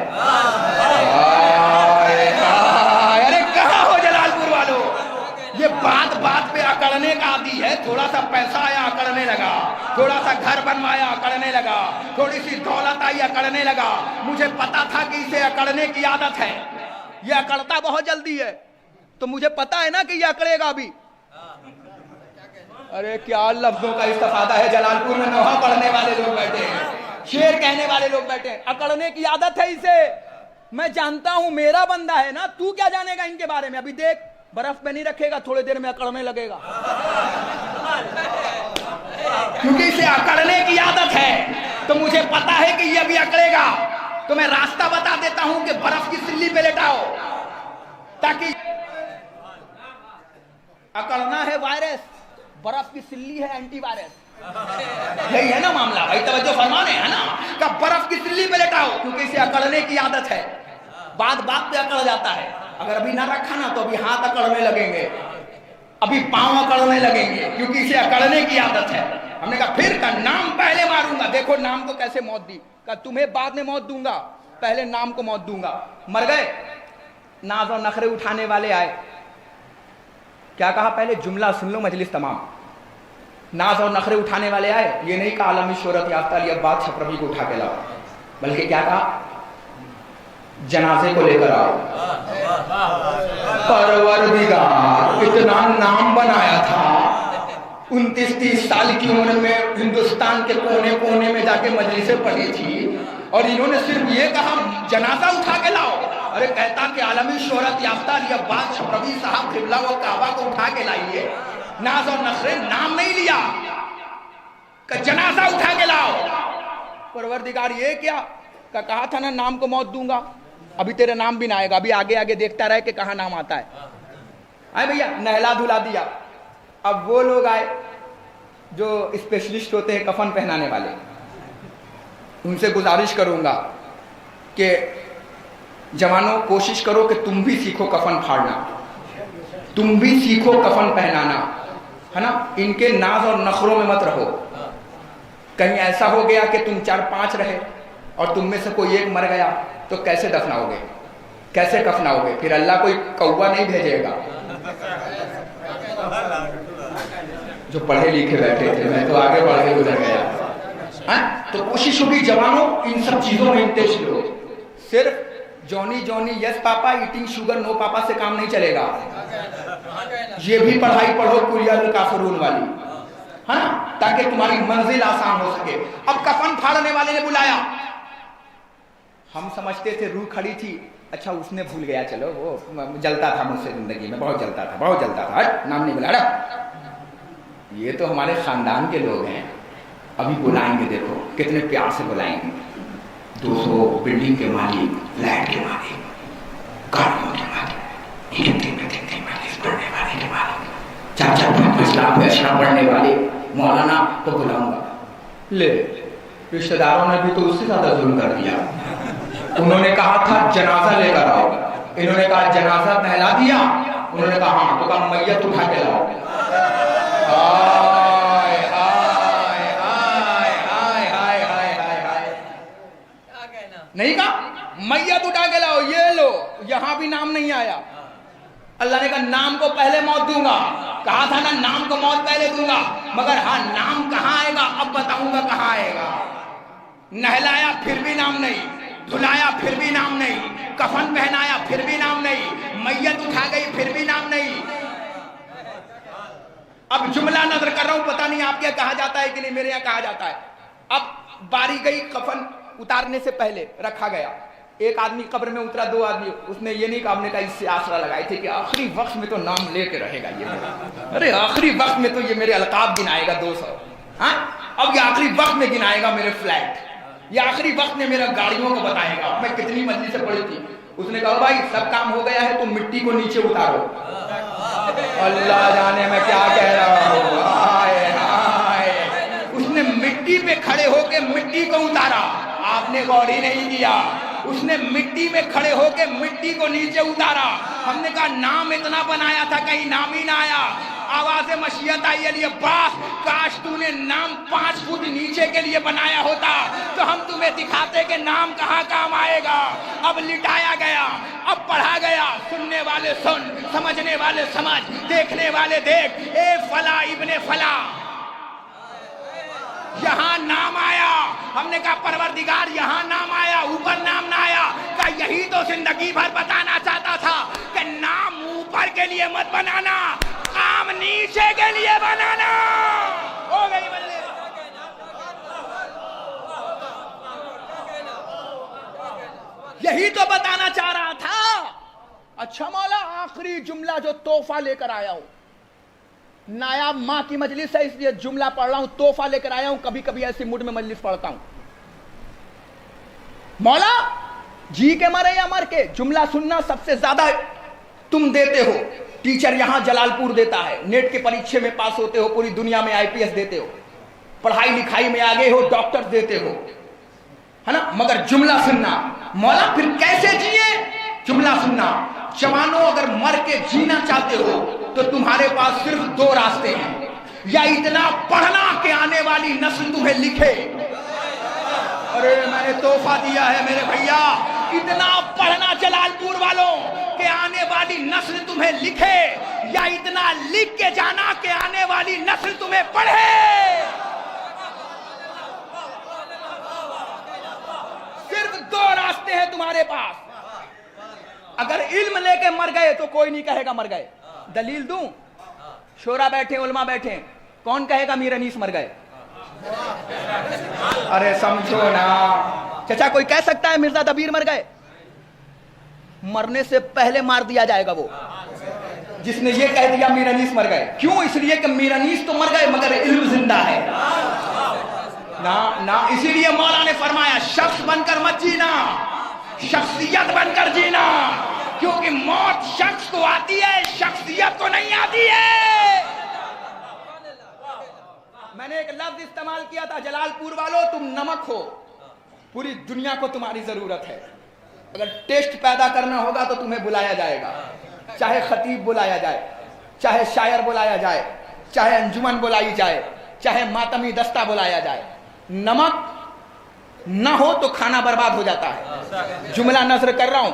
अरे कहाँ हो जलालपुर वालों? ये बात बात पे अकड़ने का आदी है। थोड़ा सा पैसा आया अकड़ने लगा, थोड़ा सा घर बनवाया अकड़ने लगा, थोड़ी सी दौलत आई अकड़ने लगा। मुझे पता था कि इसे अकड़ने की आदत है, ये अकड़ता बहुत जल्दी है। तो मुझे पता है ना कि ये अकड़ेगा भी। अरे क्या लफ्जों का इस्तेफादा है। जलालपुर में नोहा पढ़ने वाले लोग बैठे हैं, शेर कहने वाले लोग बैठे हैं। अकड़ने की आदत है इसे। मैं जानता हूं, मेरा बंदा है ना, तू क्या जानेगा इनके बारे में। अभी देख बर्फ पे नहीं रखेगा, थोड़ी देर में अकड़ने लगेगा। क्योंकि इसे अकड़ने की आदत है, तो मुझे पता है कि ये अभी अकड़ेगा। तो मैं रास्ता बता देता हूं कि बर्फ की सिल्ली पे लेटाओ, ताकि अकड़ना है वायरस, बर्फ की सिल्ली है एंटीवायरस। यही है ना मामला भाई, तवज्जो फरमाने है ना। का बर्फ की सिल्ली पे लेटाओ, क्योंकि इसे अकड़ने की आदत है। बात बात पे अकड़ जाता है। अगर अभी ना रखा ना तो अभी हाथ अकड़ने लगेंगे, अभी पांव अकड़ने लगेंगे, क्योंकि इसे अकड़ने की आदत है। हमने कहा फिर का नाम पहले मारूंगा। देखो नाम को कैसे मौत दी। कहा तुम्हें बाद में मौत दूंगा, पहले नाम को मौत दूंगा। मर गए, नाज और नखरे उठाने वाले आए। क्या कहा? पहले जुमला सुन लो, मजलिस तमाम। नाज और नखरे उठाने वाले आए, ये नहीं कहा आलमी शोहरत याफ्ता अली अब्बास छपरवी को उठा के लाओ, बल्कि क्या कहा? जनाजे को लेकर आओ। परवरदिगार इतना नाम बनाया था, 29-30 साल की उम्र में हिंदुस्तान के कोने कोने में जाके मजलिसें पढ़ी थी और इन्होंने सिर्फ ये कहा जनाजा उठा के लाओ। अरे कहता कि आलमी शोहरत याफ्ता अब्बास छपरवी साहब क़िबला व काबा को उठा के लाइए, नाज और नखरे नाम नहीं लिया कि जनाजा उठा के लाओ। परवरदिगार ये क्या कहा था ना, नाम को मौत दूंगा, अभी तेरे नाम भी ना आएगा, अभी आगे आगे देखता रहे कि कहाँ नाम आता है। आए भैया, नहला धुला दिया। अब वो लोग आए जो स्पेशलिस्ट होते हैं कफन पहनाने वाले, उनसे गुजारिश करूंगा कि जवानों कोशिश करो कि तुम भी सीखो कफन फाड़ना, तुम भी सीखो कफन पहनाना, है ना। इनके नाज और नखरों में मत रहो। कहीं ऐसा हो गया कि तुम 4-5 रहे और तुम में से कोई एक मर गया तो कैसे दफनाओगे, कैसे कफनाओगे? फिर अल्लाह कोई कौवा नहीं भेजेगा। जो पढ़े लिखे बैठे थे, मैं तो आगे बढ़ के गुजर गया। तो कोशिश होगी जवानों इन सब चीजों में इंटरेस्ट लो। सिर्फ Johnny Johnny yes papa eating sugar no papa से काम नहीं चलेगा। ये भी पढ़ाई पढ़ो कुलियाल काफरून वाली, है ना, ताकि तुम्हारी मंजिल आसान हो सके। अब कफन फाड़ने वाले ने बुलाया, हम समझते थे रूह खड़ी थी, अच्छा उसने भूल गया, चलो वो जलता था मुझसे जिंदगी में, बहुत जलता था, बहुत जलता था, हट नाम नहीं बुला रहा। ये तो हमारे खानदान के लोग हैं, अभी बुलाएंगे, देखो कितने प्यार से बुलाएंगे। 200 बिल्डिंग के मालिक, फ्लैट के मालिक, गाड़ियों के मालिक, पढ़ने वाले के मालिक, 4-5 लाख में अशरा पढ़ने वाले मौलाना तो बुलाऊंगा। ले रिश्तेदारों ने भी तो उससे ज्यादा जुल्म कर दिया। उन्होंने कहा था जनाजा लेकर आओ, इन्होंने कहा जनाजा नहला दिया, उन्होंने कहा हाँ, तो कहा मैयत उठा के लाओ। हाय हाय हाय हाय हाय हाय हाय हाय, नहीं कहा मैयत उठा के लाओ, ये लो, यहां भी नाम नहीं आया। अल्लाह ने कहा नाम को पहले मौत दूंगा, कहा था ना नाम को मौत पहले दूंगा, मगर हाँ नाम कहां आएगा अब बताऊंगा कहां आएगा। नहलाया फिर भी नाम नहीं, धुलाया फिर भी नाम नहीं, कफन पहनाया फिर भी नाम नहीं, मैयत उठा गई फिर भी नाम नहीं। अब जुमला नजर कर रहा हूं, पता नहीं आपके कहा जाता है कि नहीं, मेरे यहां कहा जाता है। अब बारी गई, कफन उतारने से पहले रखा गया, एक आदमी कब्र में उतरा, 2 आदमी, उसने ये नहीं कहा, हमने कहा इससे आसरा लगाए थे कि आखिरी वक्त में तो नाम लेके रहेगा ये मेरा, अरे आखिरी वक्त में तो ये मेरे अलकाब गिनाएगा 200, हाँ अब ये आखिरी वक्त में गिनाएगा मेरे फ्लैट, ये आखिरी वक्त में मेरा गाड़ियों को बताएगा। मैं कितनी मजलिस से पढ़ी थी, उसने कहा भाई सब काम हो गया है तो मिट्टी को नीचे उतारो। अल्लाह जाने मैं क्या कह रहा हूँ, हाय हाय, उसने मिट्टी पे खड़े होके मिट्टी को उतारा, आपने गौर ही नहीं किया, उसने मिट्टी में खड़े होके मिट्टी को नीचे उतारा। हमने कहा नाम इतना बनाया था कहीं नाम ही ना आया। आवाज़े मशीयत आई, अली अब्बास काश तूने नाम 5 फुट नीचे के लिए बनाया होता तो हम तुम्हें दिखाते कि नाम कहाँ काम आएगा। अब लिटाया गया, अब पढ़ा गया, सुनने वाले सुन, समझने वाले समझ, देखने वाले देख। ए फला इब्ने फला, यहाँ नाम आया। हमने कहा परवरदिगार यहाँ नाम आया, ऊपर नाम ना आया। का यही तो जिंदगी भर बताना चाहता था कि नाम ऊपर के लिए मत बनाना, काम नीचे के लिए बनाना। हो गई बल्ले। यही तो बताना चाह रहा था। अच्छा मौला, आखिरी जुमला जो तोहफा लेकर आया हूं, नायाब माँ की मजलिस है इसलिए जुमला पढ़ रहा हूं, तोहफा लेकर आया हूं। कभी कभी ऐसी मूड में मजलिस पढ़ता हूं। मौला जी के मरे या मर के, जुमला सुनना सबसे ज्यादा तुम देते हो। टीचर यहां जलालपुर देता है, नेट के परीक्षा में पास होते हो, पूरी दुनिया में IPS देते हो, पढ़ाई लिखाई में आगे हो, डॉक्टर देते हो, है ना, मगर जुमला सुनना। मौला फिर कैसे जिए? जुमला सुनना। जवानों अगर मर के जीना चाहते हो तो तुम्हारे पास सिर्फ 2 रास्ते हैं, या इतना पढ़ना कि आने वाली नस्ल तुम्हें लिखे। अरे मैंने तोहफा दिया है मेरे भैया, इतना पढ़ना जलालपुर वालों कि आने वाली नस्ल तुम्हें लिखे, या इतना लिख के जाना कि आने वाली नस्ल तुम्हें पढ़े। सिर्फ 2 रास्ते हैं तुम्हारे पास। अगर इल्म लेके मर गए तो कोई नहीं कहेगा मर गए। दलील दूं? शोरा बैठे, उलमा बैठे, कौन कहेगा मीर अनीस मर गए? अरे समझो ना चाचा, कोई कह सकता है मिर्जा दबीर मर गए? मरने से पहले मार दिया जाएगा वो जिसने ये कह दिया मीर अनीस मर गए। क्यों? इसलिए कि मीर अनीस तो मर गए मगर इल्म जिंदा है ना। ना इसीलिए मौला ने फरमाया शख्स बनकर मत जीना, शख्सियत बनकर जीना, क्योंकि मौत शख्स को आती है, शख्सियत को नहीं आती है। मैंने एक लफ्ज इस्तेमाल किया था, जलालपुर वालों तुम नमक हो, पूरी दुनिया को तुम्हारी जरूरत है। अगर टेस्ट पैदा करना होगा तो तुम्हें बुलाया जाएगा, चाहे खतीब बुलाया जाए, चाहे शायर बुलाया जाए, चाहे अंजुमन बुलाई जाए, चाहे मातमी दस्ता बुलाया जाए। नमक ना हो तो खाना बर्बाद हो जाता है। जुमला नजर कर रहा हूं,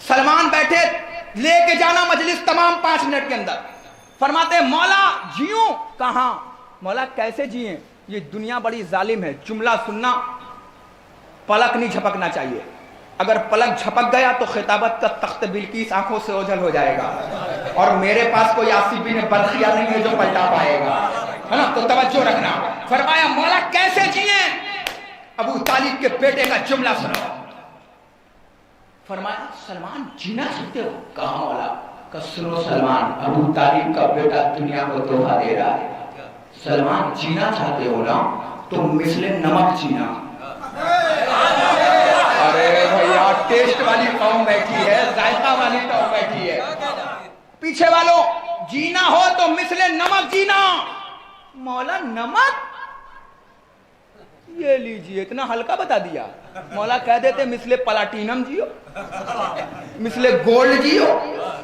सलमान बैठे, लेके जाना मजलिस तमाम 5 मिनट के अंदर। फरमाते मौला जियो, कहां? मौला कैसे जिए? ये दुनिया बड़ी जालिम है। जुमला सुनना, पलक नहीं झपकना चाहिए। अगर पलक झपक गया तो खिताबत का तख्त बिल्किस आंखों से ओझल हो जाएगा, और मेरे पास कोई आसिफ बिन बरखिया नहीं है जो पलटा पाएगा, है ना? तो तवज्जो रखना। फरमाया मौला कैसे जिए? अबू तालिब के बेटे का जुमला सुनो। फरमाया सलमान जीना चाहते हो? कहा मौला? का सुनो सलमान, अबू तालिब का बेटा दुनिया को तोहफा दे रहा है। सलमान जीना चाहते हो ना तो मिसले नमक जीना। अरे भैया टेस्ट वाली कौम बैठी है, जायका वाली कौम बैठी है। पीछे वालों जीना हो तो मिसले नमक जीना। मौला नमक ये लीजिए, इतना हल्का बता दिया। मौला कह देते मिसले प्लाटिनम जियो, मिसले गोल्ड जियो,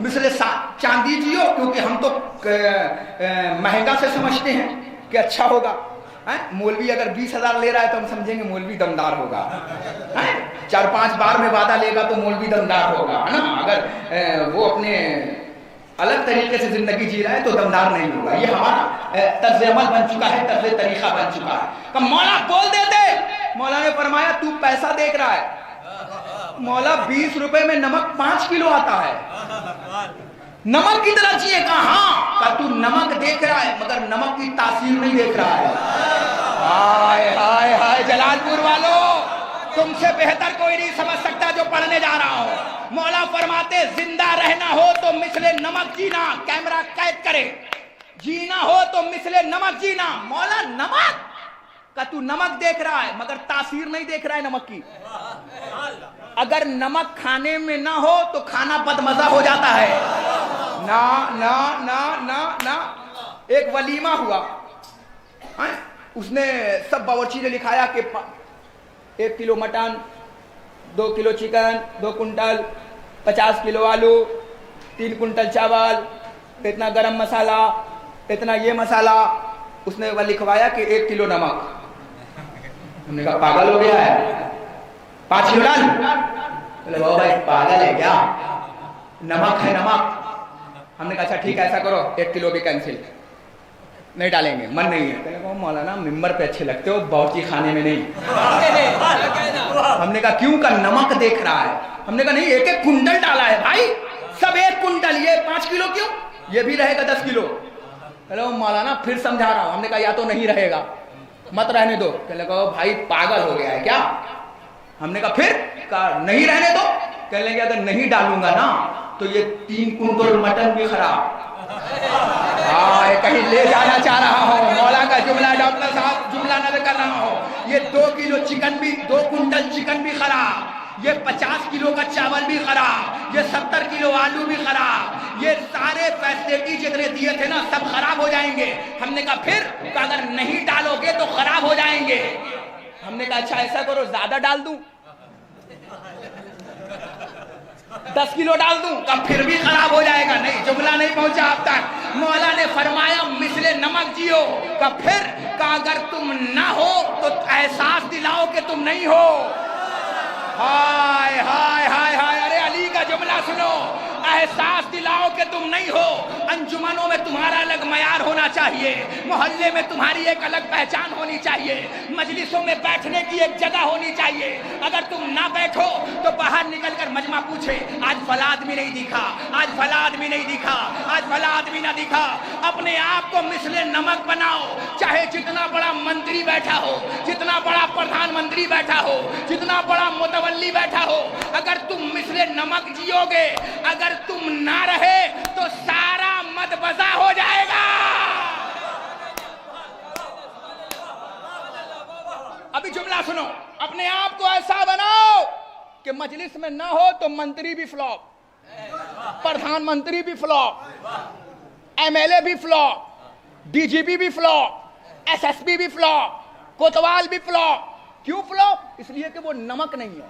मिसले चांदी जियो, क्योंकि हम तो महंगा से समझते हैं कि अच्छा होगा। मौलवी अगर 20,000 ले रहा है तो हम समझेंगे मौलवी दमदार होगा। 4-5 बार में वादा लेगा तो मौलवी दमदार होगा, है ना? अगर वो अपने अलग तरीके से जिंदगी जी रहा है तो दमदार नहीं होगा। ये हमारा तर्ज अमल बन चुका है, तर्ज तरीका बन चुका है। कब मौला बोल देते, मौला ने फरमाया तू पैसा देख रहा है, मौला 20 रुपए में नमक 5 किलो आता है। नमक की तरह चाहिए? कहा? का तू नमक देख रहा है मगर नमक की तासीर नहीं देख रहा है। हाय हाय हाय जलालपुर वालों, तुमसे बेहतर कोई नहीं समझ सकता जो पढ़ने जा रहा हो। मौला फरमाते जिंदा रहना हो तो मिसले नमक जीना। कैमरा कैद करे, जीना हो तो मिसले नमक जीना। मौला नमक का तू नमक देख रहा है मगर तासीर नहीं देख रहा है नमक की। अगर नमक खाने में ना हो तो खाना बदमजा हो जाता है। ना ना ना ना ना। एक वलीमा हुआ, उसने सब बावर्ची ने लिखाया कि 1 kilo mutton, 2 kilo chicken, 2 quintal, 50 kilo आलू, 3 कुंटल चावल, इतना गरम मसाला, इतना ये मसाला। उसने वह लिखवाया कि 1 किलो नमक। हमने कहा पागल हो गया है, 5 किलो डाल। बोले वो भाई पागल है क्या, नमक है नमक। हमने कहा अच्छा ठीक है ऐसा करो 1 किलो भी कैंसिल, नहीं डालेंगे, मन नहीं है। कहने को मौलाना मिंबर पे अच्छे लगते हो, बावर्ची खाने में नहीं। हमने कहा क्यों? का नमक देख रहा है। हमने कहा नहीं 1-1 कुंटल डाला है भाई, सब 1 कुंटल, ये 5 किलो क्यों? ये भी रहेगा 10 किलो। कहले मौलाना फिर समझा रहा हूं। हमने कहा या तो नहीं रहेगा, मत रहने दो। कहने को भाई पागल हो गया है क्या? हमने कहा फिर? कहा नहीं रहने दो। कहने लगे अगर नहीं डालूंगा ना तो ये 3 कुंटल मटन भी खराब। कहीं ले जाना चाह रहा हूं, मौला का जुमला, डॉक्टर साहब जुमला नजर कर रहा हूं। ये 2 किलो चिकन भी, 2 कुंटल चिकन भी खराब, ये 50 किलो का चावल भी खराब, ये 70 किलो आलू भी खराब, ये सारे फैसिलिटी जितने दिए थे ना सब खराब हो जाएंगे। हमने कहा फिर? अगर नहीं डालोगे तो खराब हो जाएंगे। हमने कहा अच्छा ऐसा करो ज्यादा डाल दूं, 10 किलो डाल दूं? कब फिर भी खराब हो जाएगा। नहीं, जुमला नहीं पहुंचा अब तक। मौला ने फरमाया मिसले नमक जियो। कब फिर? का अगर तुम ना हो तो एहसास दिलाओ कि तुम नहीं हो। हाय हाय हाय हाय। अरे अली का जुमला सुनो, एहसास दिलाओ कि तुम नहीं हो। अंजुमनों में तुम्हारा अलग मयार होना चाहिए, मोहल्ले में तुम्हारी एक अलग पहचान होनी चाहिए, मजलिसों में बैठने की एक जगह होनी चाहिए। अगर तुम ना बैठो तो बाहर निकलकर मजमा पूछे आज फला आदमी नहीं दिखा, आज फला आदमी नहीं दिखा, आज फला आदमी ना दिखा। अपने आप को मिसले नमक बनाओ, चाहे जितना बड़ा मंत्री बैठा हो, जितना बड़ा प्रधानमंत्री बैठा हो, जितना बड़ा मुतवल्ली बैठा हो, अगर तुम मिसले नमक जियोगे, अगर तुम ना रहे तो सारा मदबजा हो जाएगा। अभी जुमला सुनो, अपने आप को ऐसा बनाओ कि मजलिस में ना हो तो मंत्री भी फ्लॉप, प्रधानमंत्री भी फ्लॉप, एमएलए भी फ्लॉप, डीजीपी भी फ्लॉप, एसएसपी भी फ्लॉप, कोतवाल भी फ्लॉप। क्यों फ्लॉप? इसलिए कि वो नमक नहीं है।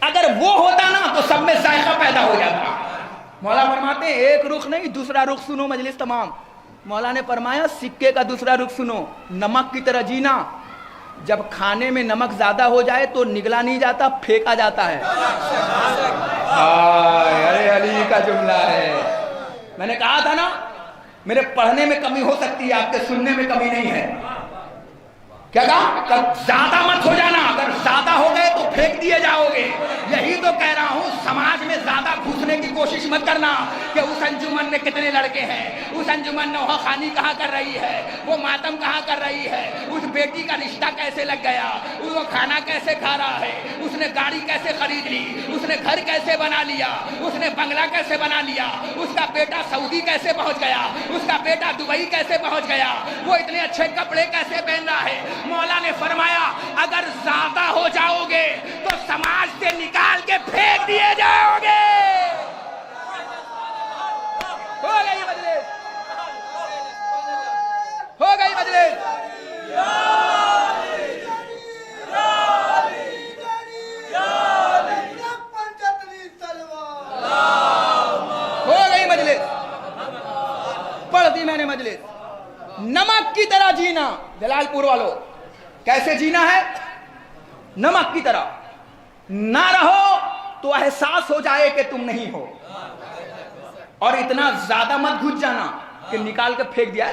अगर वो होता ना तो सब में जायका पैदा हो जाता। मौला फरमाते हैं एक रुख नहीं दूसरा रुख सुनो मजलिस तमाम। मौला ने फरमाया सिक्के का दूसरा रुख सुनो, नमक की तरह जीना। जब खाने में नमक ज्यादा हो जाए तो निगला नहीं जाता, फेंका जाता है। अरे अली का जुमला है। मैंने कहा था ना मेरे पढ़ने में कमी हो सकती है, आपके सुनने में कमी नहीं है। क्या कहा? ज्यादा मत हो जाना, अगर ज्यादा हो गए तो फेंक दिए जाओगे। यही तो कह रहा हूं, समाज में ज्यादा घुसने की कोशिश मत करना कि उस अंजुमन में कितने लड़के हैं, उस अंजुमन ने वह खानी कहाँ कर रही है, वो मातम कहाँ कर रही है, उस बेटी का रिश्ता कैसे लग गया, वो खाना कैसे खा रहा है, उसने गाड़ी कैसे खरीद ली, उसने घर कैसे बना लिया, उसने बंगला कैसे बना लिया, उसका बेटा सऊदी कैसे पहुंच गया, उसका बेटा दुबई कैसे पहुंच गया, वो इतने अच्छे कपड़े कैसे पहन रहा है। मौला ने फरमाया अगर ज्यादा हो जाओगे तो समाज से निकाल के फेंक दिए जाओगे। हो गई मजलिस, हो गई मजलिस। हो गई मजलिस, पढ़ दी मैंने मजलिस। नमक की तरह जीना। जलालपुर वालों कैसे जीना है? नमक की तरह। ना रहो तो एहसास हो जाए कि तुम नहीं हो, और इतना ज्यादा मत घुस जाना कि निकाल के फेंक दिया।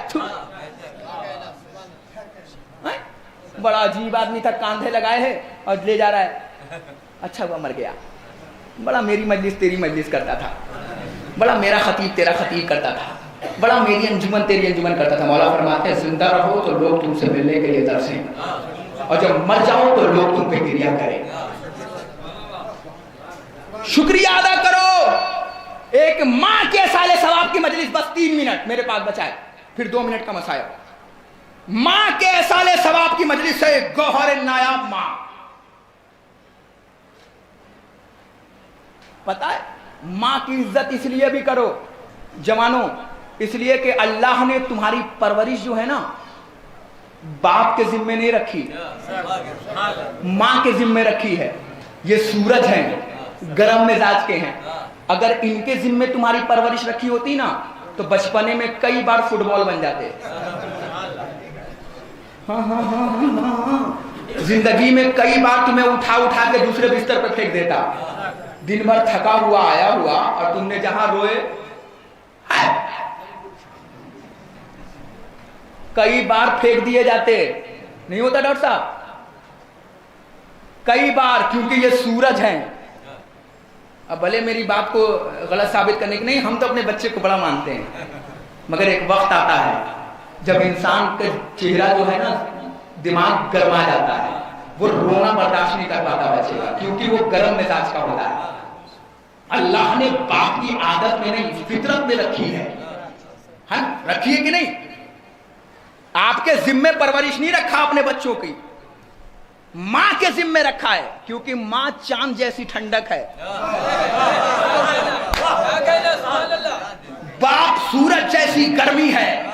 बड़ा अजीब आदमी था, कांधे लगाए है और ले जा रहा है। अच्छा हुआ मर गया। बड़ा मेरी मजलिस तेरी मजलिस करता था, बड़ा मेरा खतीब तेरा खतीब करता था, बड़ा मेरी अंजुमन तेरी अंजुमन करता था। मौला फरमाते हैं जिंदा रहो तो लोग तुमसे मिलने के लिए तरसें, और जब मर जाओ तो लोग तुम पे गिरिया करें। शुक्रिया अदा करो। एक माँ के साले सवाब की मजलिस, बस 3 मिनट मेरे पास बचाए, फिर 2 मिनट का मसाया। माँ के साले सवाब की मजलिस है गौहर नायाब माँ। पता है माँ की इज्जत इसलिए भी करो जवानों, इसलिए कि अल्लाह ने तुम्हारी परवरिश जो है ना बाप के जिम्मे नहीं रखी, माँ के जिम्मे रखी है। ये सूरज हैं, गरम मिजाज के हैं, अगर इनके जिम्मे तुम्हारी परवरिश रखी होती ना तो बचपने में कई बार फुटबॉल बन जाते। जिंदगी में कई बार तुम्हें उठा उठा के दूसरे बिस्तर पर फेंक देता। दिन भर थका हुआ आया हुआ और तुमने जहां रोए, कई बार फेंक दिए जाते। नहीं होता डॉक्टर साहब? कई बार, क्योंकि ये सूरज हैं। अब भले मेरी बात को गलत साबित करने की नहीं, हम तो अपने बच्चे को बड़ा मानते हैं, मगर एक वक्त आता है जब इंसान का चेहरा जो है ना दिमाग गर्मा जाता है, वो रोना बर्दाश्त नहीं कर पाता बच्चे का, क्योंकि वो गर्म मिजाज का होता है। अल्लाह ने बाप की आदत में नहीं फितरत में रखी है, रखी है कि नहीं? आपके जिम्मे परवरिश नहीं रखा अपने बच्चों की, मां के जिम्मे रखा है, क्योंकि मां चांद जैसी ठंडक है, बाप सूरज जैसी गर्मी है।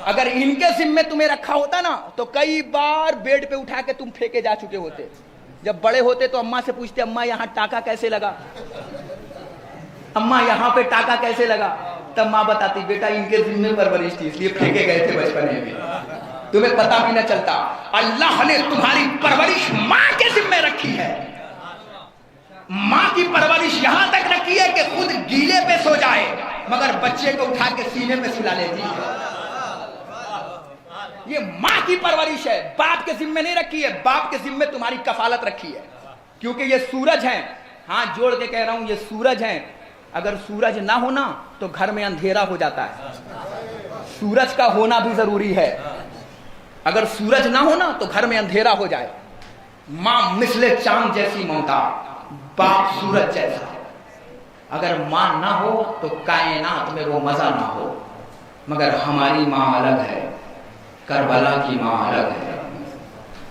अगर इनके जिम्मे तुम्हें रखा होता ना तो कई बार बेड पे उठा के तुम फेंके जा चुके होते। जब बड़े होते तो अम्मा से पूछते, अम्मा यहाँ टाका कैसे लगा, अम्मा यहाँ पे टाका कैसे लगा, तब माँ बताती बेटा इनके जिम्मे परवरिश थी इसलिए फेंके गए थे बचपने में, तुम्हें पता भी न चलता। अल्लाह ने तुम्हारी परवरिश माँ के जिम्मे रखी है। माँ की परवरिश यहां तक रखी है कि खुद गीले पे सो जाए मगर बच्चे को उठा के सीने पे सुला लेती है। ये माँ की परवरिश है, बाप के जिम्मे नहीं रखी है। बाप के जिम्मे तुम्हारी कफालत रखी है, क्योंकि ये सूरज है। हाथ जोड़ के कह रहा हूं, ये सूरज है। अगर सूरज ना होना तो घर में अंधेरा हो जाता है। सूरज का होना भी जरूरी है। अगर सूरज ना होना तो घर में अंधेरा हो जाए। माँ मिसले चांद जैसी ममता, बाप सूरज जैसा। अगर माँ ना हो तो कायनात में वो मजा ना हो। मगर हमारी माँ अलग है, करबला की माँ अलग है।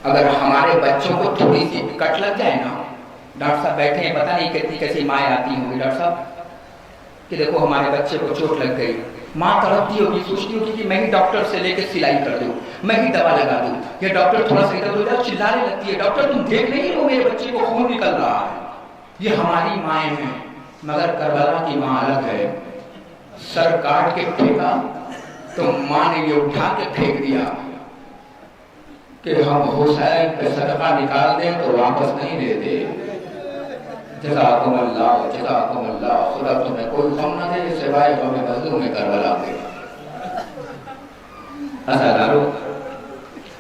अगर हमारे बच्चों को थोड़ी सी कट लग जाए ना, डॉक्टर साहब बैठे हैं, पता नहीं कितनी कैसी माँ आती होंगी डॉक्टर साहब कि देखो हमारे बच्चे को चोट लग गई। माँ तड़पती होगी, सोचती होगी कि मैं ही डॉक्टर से लेकर सिलाई कर दूं, मैं ही दवा लगा दूं। ये डॉक्टर थोड़ा सा इधर उधर चिल्लाने लगती है, डॉक्टर तुम देख नहीं हो मेरे बच्चे को खून निकल रहा है। ये हमारी माएँ हैं। मगर करबला की माँ अलग है। सर काट के फेंका तो माँ ने ये उठा के फेंक दिया कि हम हुसैन पे सदका निकाल दें तो वापस नहीं देते। जज़ाकुमुल्लाह, जज़ाकुमुल्लाह, खुदा तुम्हें कोई गम न दे सिवाय गम मज़लूम करबला के। अज़ादारों,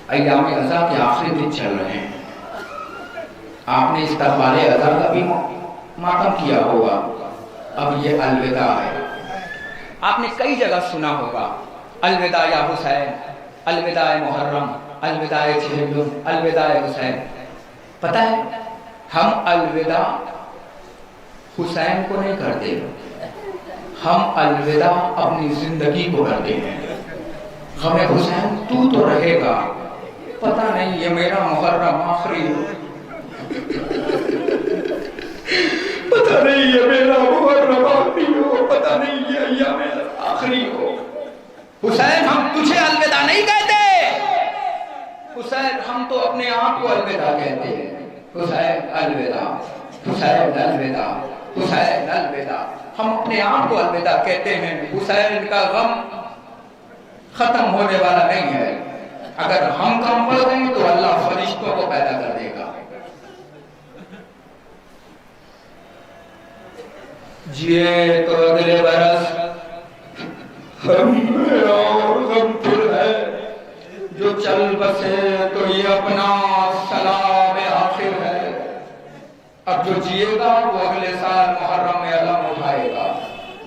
अय्याम अज़ा के आखिरी दिन चल रहे हैं। आपने इस्तक़बाले अज़ा का भी मातम किया होगा। अब ये अलविदा है। आपने कई जगह सुना होगा, अलविदा या हुसैन, अलविदा मुहर्रम, अलविदा चिहलुम, अलविदा हुसैन। पता है, हम अलविदा हुसैन को नहीं करते, हम अलविदा अपनी जिंदगी को करते हैं। हमें हुसैन तू तो रहेगा, पता नहीं ये मेरा मुहर्रम आखिरी हो, पता नहीं ये मेरा मुहर्रम आखिरी हो, पता नहीं ये अय्याम आखिरी हो। हुसैन हम तुझे अलविदा नहीं कहते, हुसैन हम तो अपने आप को अलविदा कहते हैं। हुसैन अलविदा, हुसैन अलविदा, हुसैन अलविदा। हम अपने आप को अलविदा कहते हैं। हुसैन का गम खत्म होने वाला नहीं है। अगर हम कम पड़ गए तो अल्लाह फरिश्तों को पैदा कर देगा। जिए तो अगले बरस हम और गमफुर है, जो चल बसे तो ये अपना सलाम आखिर है। अब जो जिएगा वो अगले साल मुहर्रम में अलम उठाएगा,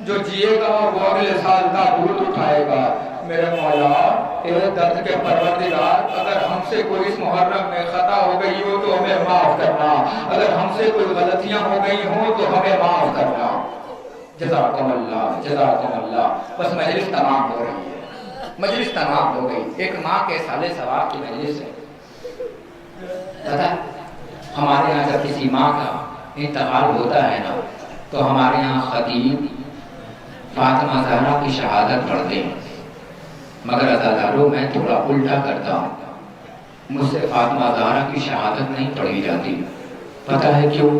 जो जिएगा वो अगले साल ताबूत उठाएगा। मेरे मौला तेरे दर्द के परवरदिगार, अगर हमसे कोई इस मुहर्रम में खता हो गई हो तो हमें माफ करना, अगर हमसे कोई गलतियां हो गई हो तो हमें माफ करना। जज़ाकुमुल्लाह, जज़ाकुमुल्लाह। बस मजलिस तमाम हो रही है, मजलिस तमाम हो गई। एक माँ के साले सवाब की मजलिस है। पता हमारे यहाँ जब किसी माँ का इंतकाल होता है ना, तो हमारे यहाँ खतीब फातिमा ज़हरा की शहादत पढ़ते हैं। मगर अज़ादारों मैं थोड़ा उल्टा करता हूँ, मुझसे फातिमा ज़हरा की शहादत नहीं पढ़ी जाती। पता है क्यों?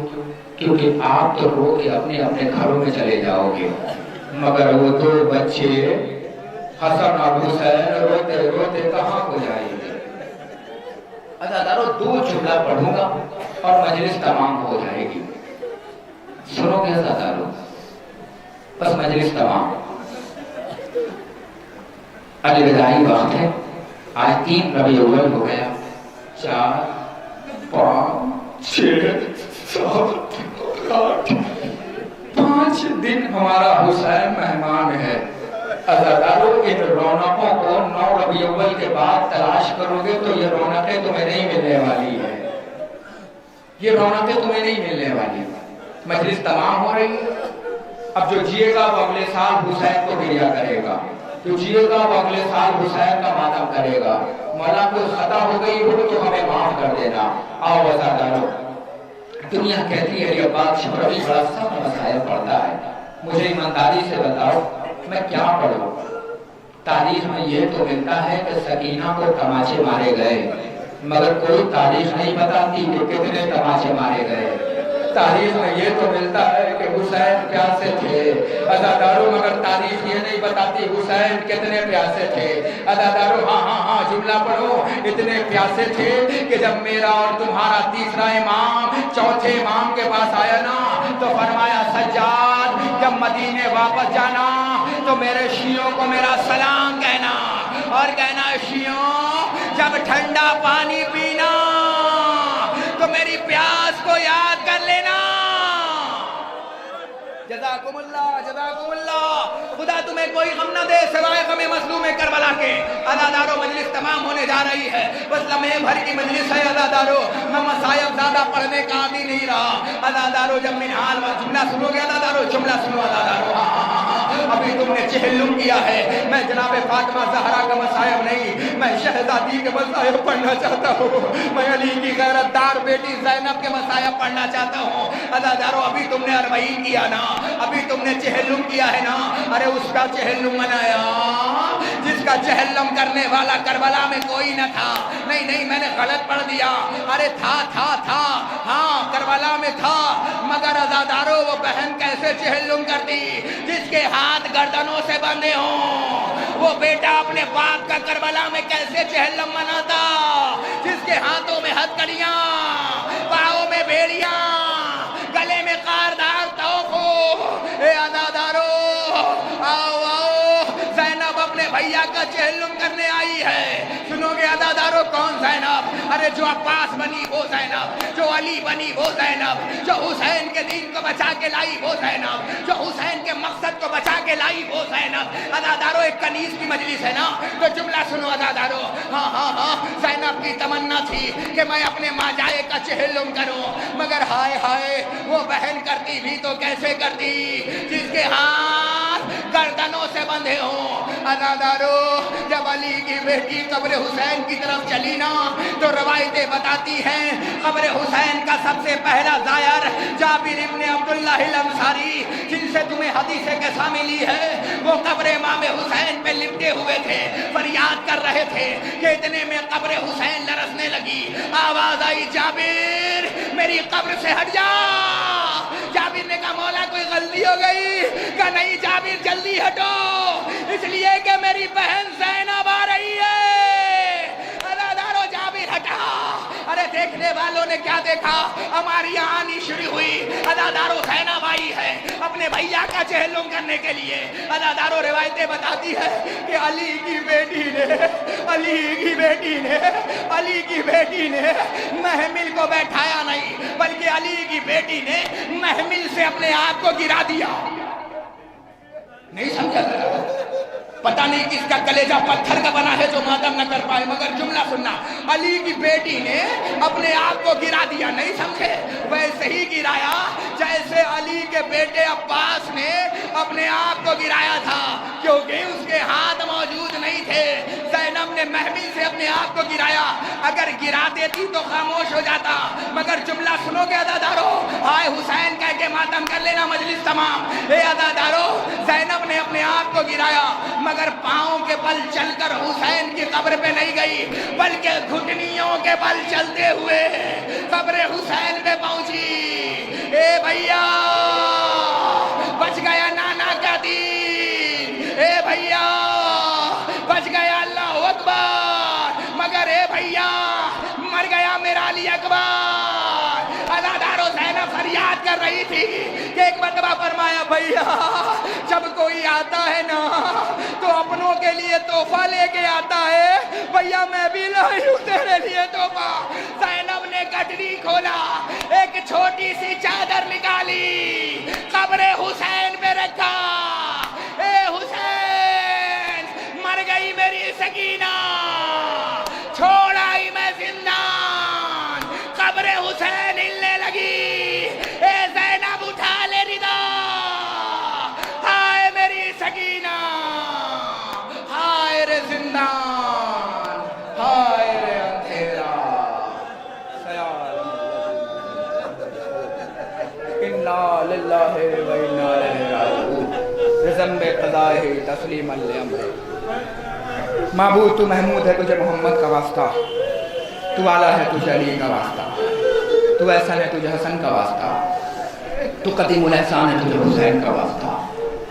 क्योंकि आप तो रो के अपने अपने घरों में चले जाओगे, मगर वो दो बच्चे हसन और हुसैन रोते रोते कहाँ को जाएंगे। अज़ादारों दो जुमला पढ़ूंगा और मजलिस तमाम हो जाएगी। सुनोगे अज़ादारों? बस मजलिस तमाम। अलविदाई वक्त है। आज 3 रबी अव्वल हो गया, 4, 5, 6, 7, 8, 5 दिन हमारा हुसैन मेहमान है। अज़ादारों इन रौनकों को 9 रबी अव्वल के बाद तलाश करोगे तो ये रौनकें तुम्हें नहीं मिलने वाली है, ये रौनकें तुम्हें नहीं मिलने वाली। मजलिस तमाम हो रही है। अब जो जिएगा वो अगले साल हुसैन को गिरिया करेगा, जो जिएगा वो अगले साल हुसैन का मातम करेगा। मौला कोई खता हो गई हो तो हमें माफ कर देना। आओ अज़ादारों, दुनिया कहती है ये बादशाह रवि बड़ा सब मसाइल पढ़ता है, मुझे ईमानदारी से बताओ मैं क्या पढ़ूं? तारीख में ये तो मिलता है कि सकीना को तमाचे मारे गए, मगर कोई तारीख नहीं बताती कि कितने तमाचे मारे गए। तारीख में ये तो मिलता है कि हुसैन प्यासे थे। अज़ादारों मगर तारीख ये नहीं बताती हुसैन कितने प्यासे थे। अज़ादारों हाँ जुमला पढ़ो, इतने प्यासे थे कि जब मेरा और तुम्हारा तीसरा इमाम चौथे इमाम के पास आया ना तो फरमाया सज्जाद जब मदीने वापस जाना तो मेरे शियों को मेरा सलाम कहना और कहना शियों जब ठंडा पानी पीना तो मेरी प्यास को याद कर लेना। जज़ाकुमुल्लाह खुदा तुम्हें कोई गम न दे सिवाय गमे मज़लूम करबला के। अज़ादारो मजलिस तमाम होने जा रही है, बस लम्हे भर की मजलिस है। अज़ादारो मैं मसायब ज़्यादा पढ़ने का आदी नहीं रहा। अज़ादारो जब मिनहाल जुमला सुनोगे अज़ादारो जुमला सुनो अज़ादारो। अभी तुमने चहल्लुम किया है, मैं जनाब फातिमा ज़हरा का मसायब नहीं, मैं शहजादी के मसायब पढ़ना चाहता हूँ, मैं अली की गैरतदार बेटी ज़ैनब के मसायब पढ़ना चाहता हूँ। अज़ादारो अभी तुमने अरबईन किया ना, अभी तुमने चहल्लुम किया है ना, अरे उसका चहल्लुम मनाया जिसका चहल्लुम करने वाला करबला में कोई न था। नहीं नहीं मैंने गलत पढ़ दिया, अरे था हाँ करबला में था, मगर अज़ादारो वो बहन कैसे चहल्लुम करती जिसके हाथ गर्दनों से बंधे हों। वो बेटा अपने बाप का करबला में कैसे चहल्लुम मनाता जिसके हाथों में हथकड़ियां, पाँव में बेड़ियां, गले में कारदार तोको। ए अज़ादारो आओ ज़ैनब अपने भैया का चहल्लुम करने आई है। सुनोगे अज़ादारो कौन ज़ैनब? अरे जो अब्बास बनी वो ज़ैनब, जो अली बनी वो ज़ैनब, जो हुसैन के दीन को बचा के लाई वो ज़ैनब, जो हुसैन के मकसद को बचा के लाई वो ज़ैनब। अज़ादारो एक कनीज़ की मजलिस है ना तो जुमला सुनो अज़ादारो। हाँ ज़ैनब की तमन्ना थी कि मैं अपने माजाए का चहल्लुम करूं, मगर हाय वो बहन करती भी तो कैसे करती जिसके हाथ गर्दनों से बंधे हों। अज़ादारो जब अली की बेटी कब्र हुसैन की तरफ चली ना तो रवायतें बताती हैं कब्र हुसैन का सबसे पहला ज़ायर जाबिर इब्ने अब्दुल्लाह अल-अंसारी जिनसे तुम्हें हदीसें कैसा मिली है, वो कब्र इमाम हुसैन पे लिपटे हुए थे, फरियाद कर रहे थे कि इतने में कब्र हुसैन लरसने लगी। आवाज आई जाबिर मेरी कब्र से हट जा। जाबिर ने कहा मौला कोई गलती हो गई? कहा नहीं जाबिर जल्दी हटो इसलिए कि मेरी बहन ज़ैनब आ रही है। अज़ादारो जाबिर हटा। अरे देखने वालों ने क्या देखा, हमारी आनी शुरू हुई। अज़ादारो ज़ैनब आई है अपने भैया का चहल्लुम करने के लिए। अज़ादारो रिवायतें बताती है कि अली की बेटी ने महमिल को बैठाया नहीं बल्कि अली की बेटी ने महमिल से अपने आप को गिरा दिया। नहीं समझा? पता नहीं किसका कलेजा पत्थर का बना है जो मातम न कर पाए, मगर जुमला सुनना, अली की बेटी ने अपने आप को गिरा दिया। नहीं समझे? वैसे ही गिराया जैसे अली के बेटे अब्बास ने अपने आप को गिराया था, क्योंकि उसके हाथ मौजूद नहीं थे। ज़ैनब ने महमिल से अपने आप को गिराया, अगर गिरा देती तो खामोश हो जाता, मगर जुमला सुनोगे अज़ादारो, हाय हुसैन कह के मातम कर लेना मजलिस तमाम। हे अज़ादारो ज़ैनब ने अपने आप को गिराया, मगर पाँव के बल चलकर हुसैन की कब्र पे नहीं गई बल्कि घुटनियों के बल चलते हुए कब्र हुसैन पे पहुंची। ए भैया बच गया नाना का दीन, ए भैया बच गया अल्लाह अकबर, मगर ए भैया मर गया मेरा अली अकबर। अज़ादारो ज़ैनब फरियाद कर रही थी कि एक मरतबा फरमाया भैया जब कोई आता है ना तो अपनों के लिए तोहफा लेके आता है, भैया मैं भी लाई हूँ तेरे लिए तोहफा। ज़ैनब ने गठरी खोला, एक छोटी सी चादर निकाली, कब्र हुसैन पे रखा। ए हुसैन मर गई मेरी सकीना, छोड़ आई मैं जिंदान, कब्र हुसैन हिलने लगी। ए ज़ैनब उठा ले रिदा, हाय मेरी सकीना, हाय रे जिंदान, हाय रे अंधेरा। इन्ना लिल्लाहि व इन्ना इलैहि राजिऊन। ज़म्बे क़ज़ाए तस्लीमन लिअम्रे। महबूब तू महमूद है तुझे मोहम्मद का वास्ता, तू आला है तुझे अली का वास्ता, तू ऐसा है तुझे हसन का वास्ता, तू कदीमुल एहसान है तुझे हुसैन का वास्ता,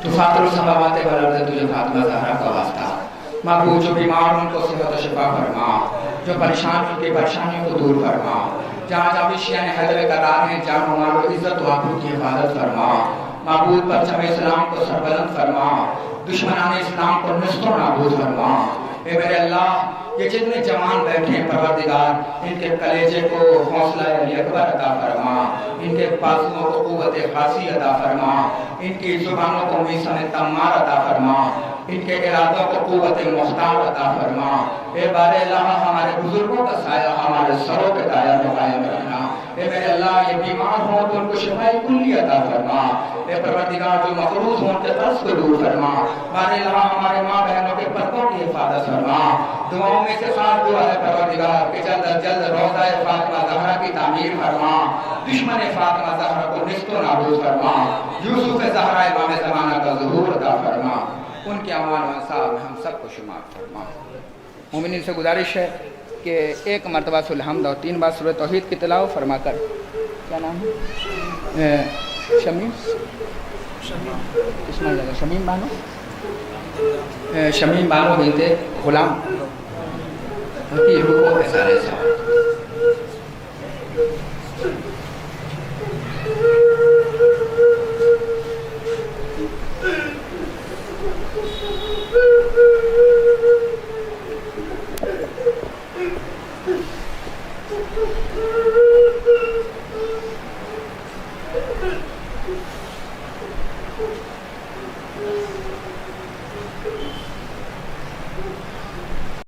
तू फातिरुल समावात वल अर्ज़ तुझे फातिमा ज़हरा का वास्ता। महबूब जो बीमार उनको सेहत व शिफा फरमा, जो परेशान उनकी परेशानियों को दूर फरमा, جہاں جہاں بھی شیعہ حیدر کرار ہیں جان و مال و عزت و آبرو کی حفاظت فرما، معبود پرچم اسلام کو سربلند فرما، دشمنان اسلام کو نست و نابود فرما۔ اے میرے اللہ یہ جتنے جوان بیٹھے ہیں پروردگار ان کے کلیجے کو حوصلہ علی اکبر عطا فرما، ان کے بازوؤں کو قوت خاصی عطا فرما، ان کی زبانوں کو میثم تمار عطا فرما، ان کے ارادوں کو قوت مختار عطا فرما۔ اے بار اللہ ہمارے بزرگوں کا سایہ ہمارے سروں کے دائر میں قائم رکھنا۔ اے میرے اللہ یہ بیمار ہوں تو ان کو شفاء کلی عطا فرما۔ اے پروردگار جو مقروض ہوں ان کے قرض کو دور فرما۔ بار اللہ ہمارے ماں بہنوں کے پردوں کی حفاظت فرما۔ دعاؤں میں سے خاص دعا ہے پروردگار کہ جلد از جلد روضہ فاطمہ زہرا کی تعمیر فرما، دشمن فاطمہ زہرا کو نست و نابود فرما، یوسف زہرا امام زمانہ کا ظہور عطا فرما، ان کے اعمال و انصاف میں ہم سب کو شمار فرما۔ مومنین سے گزارش ہے کہ ایک مرتبہ الحمد اور 3 بار سورہ توحید کی تلاوت فرما کر، کیا نام ہے شمیم اسماعیل لگا شمیم بانو بنت غلام کی رکوع کے سارے سوال۔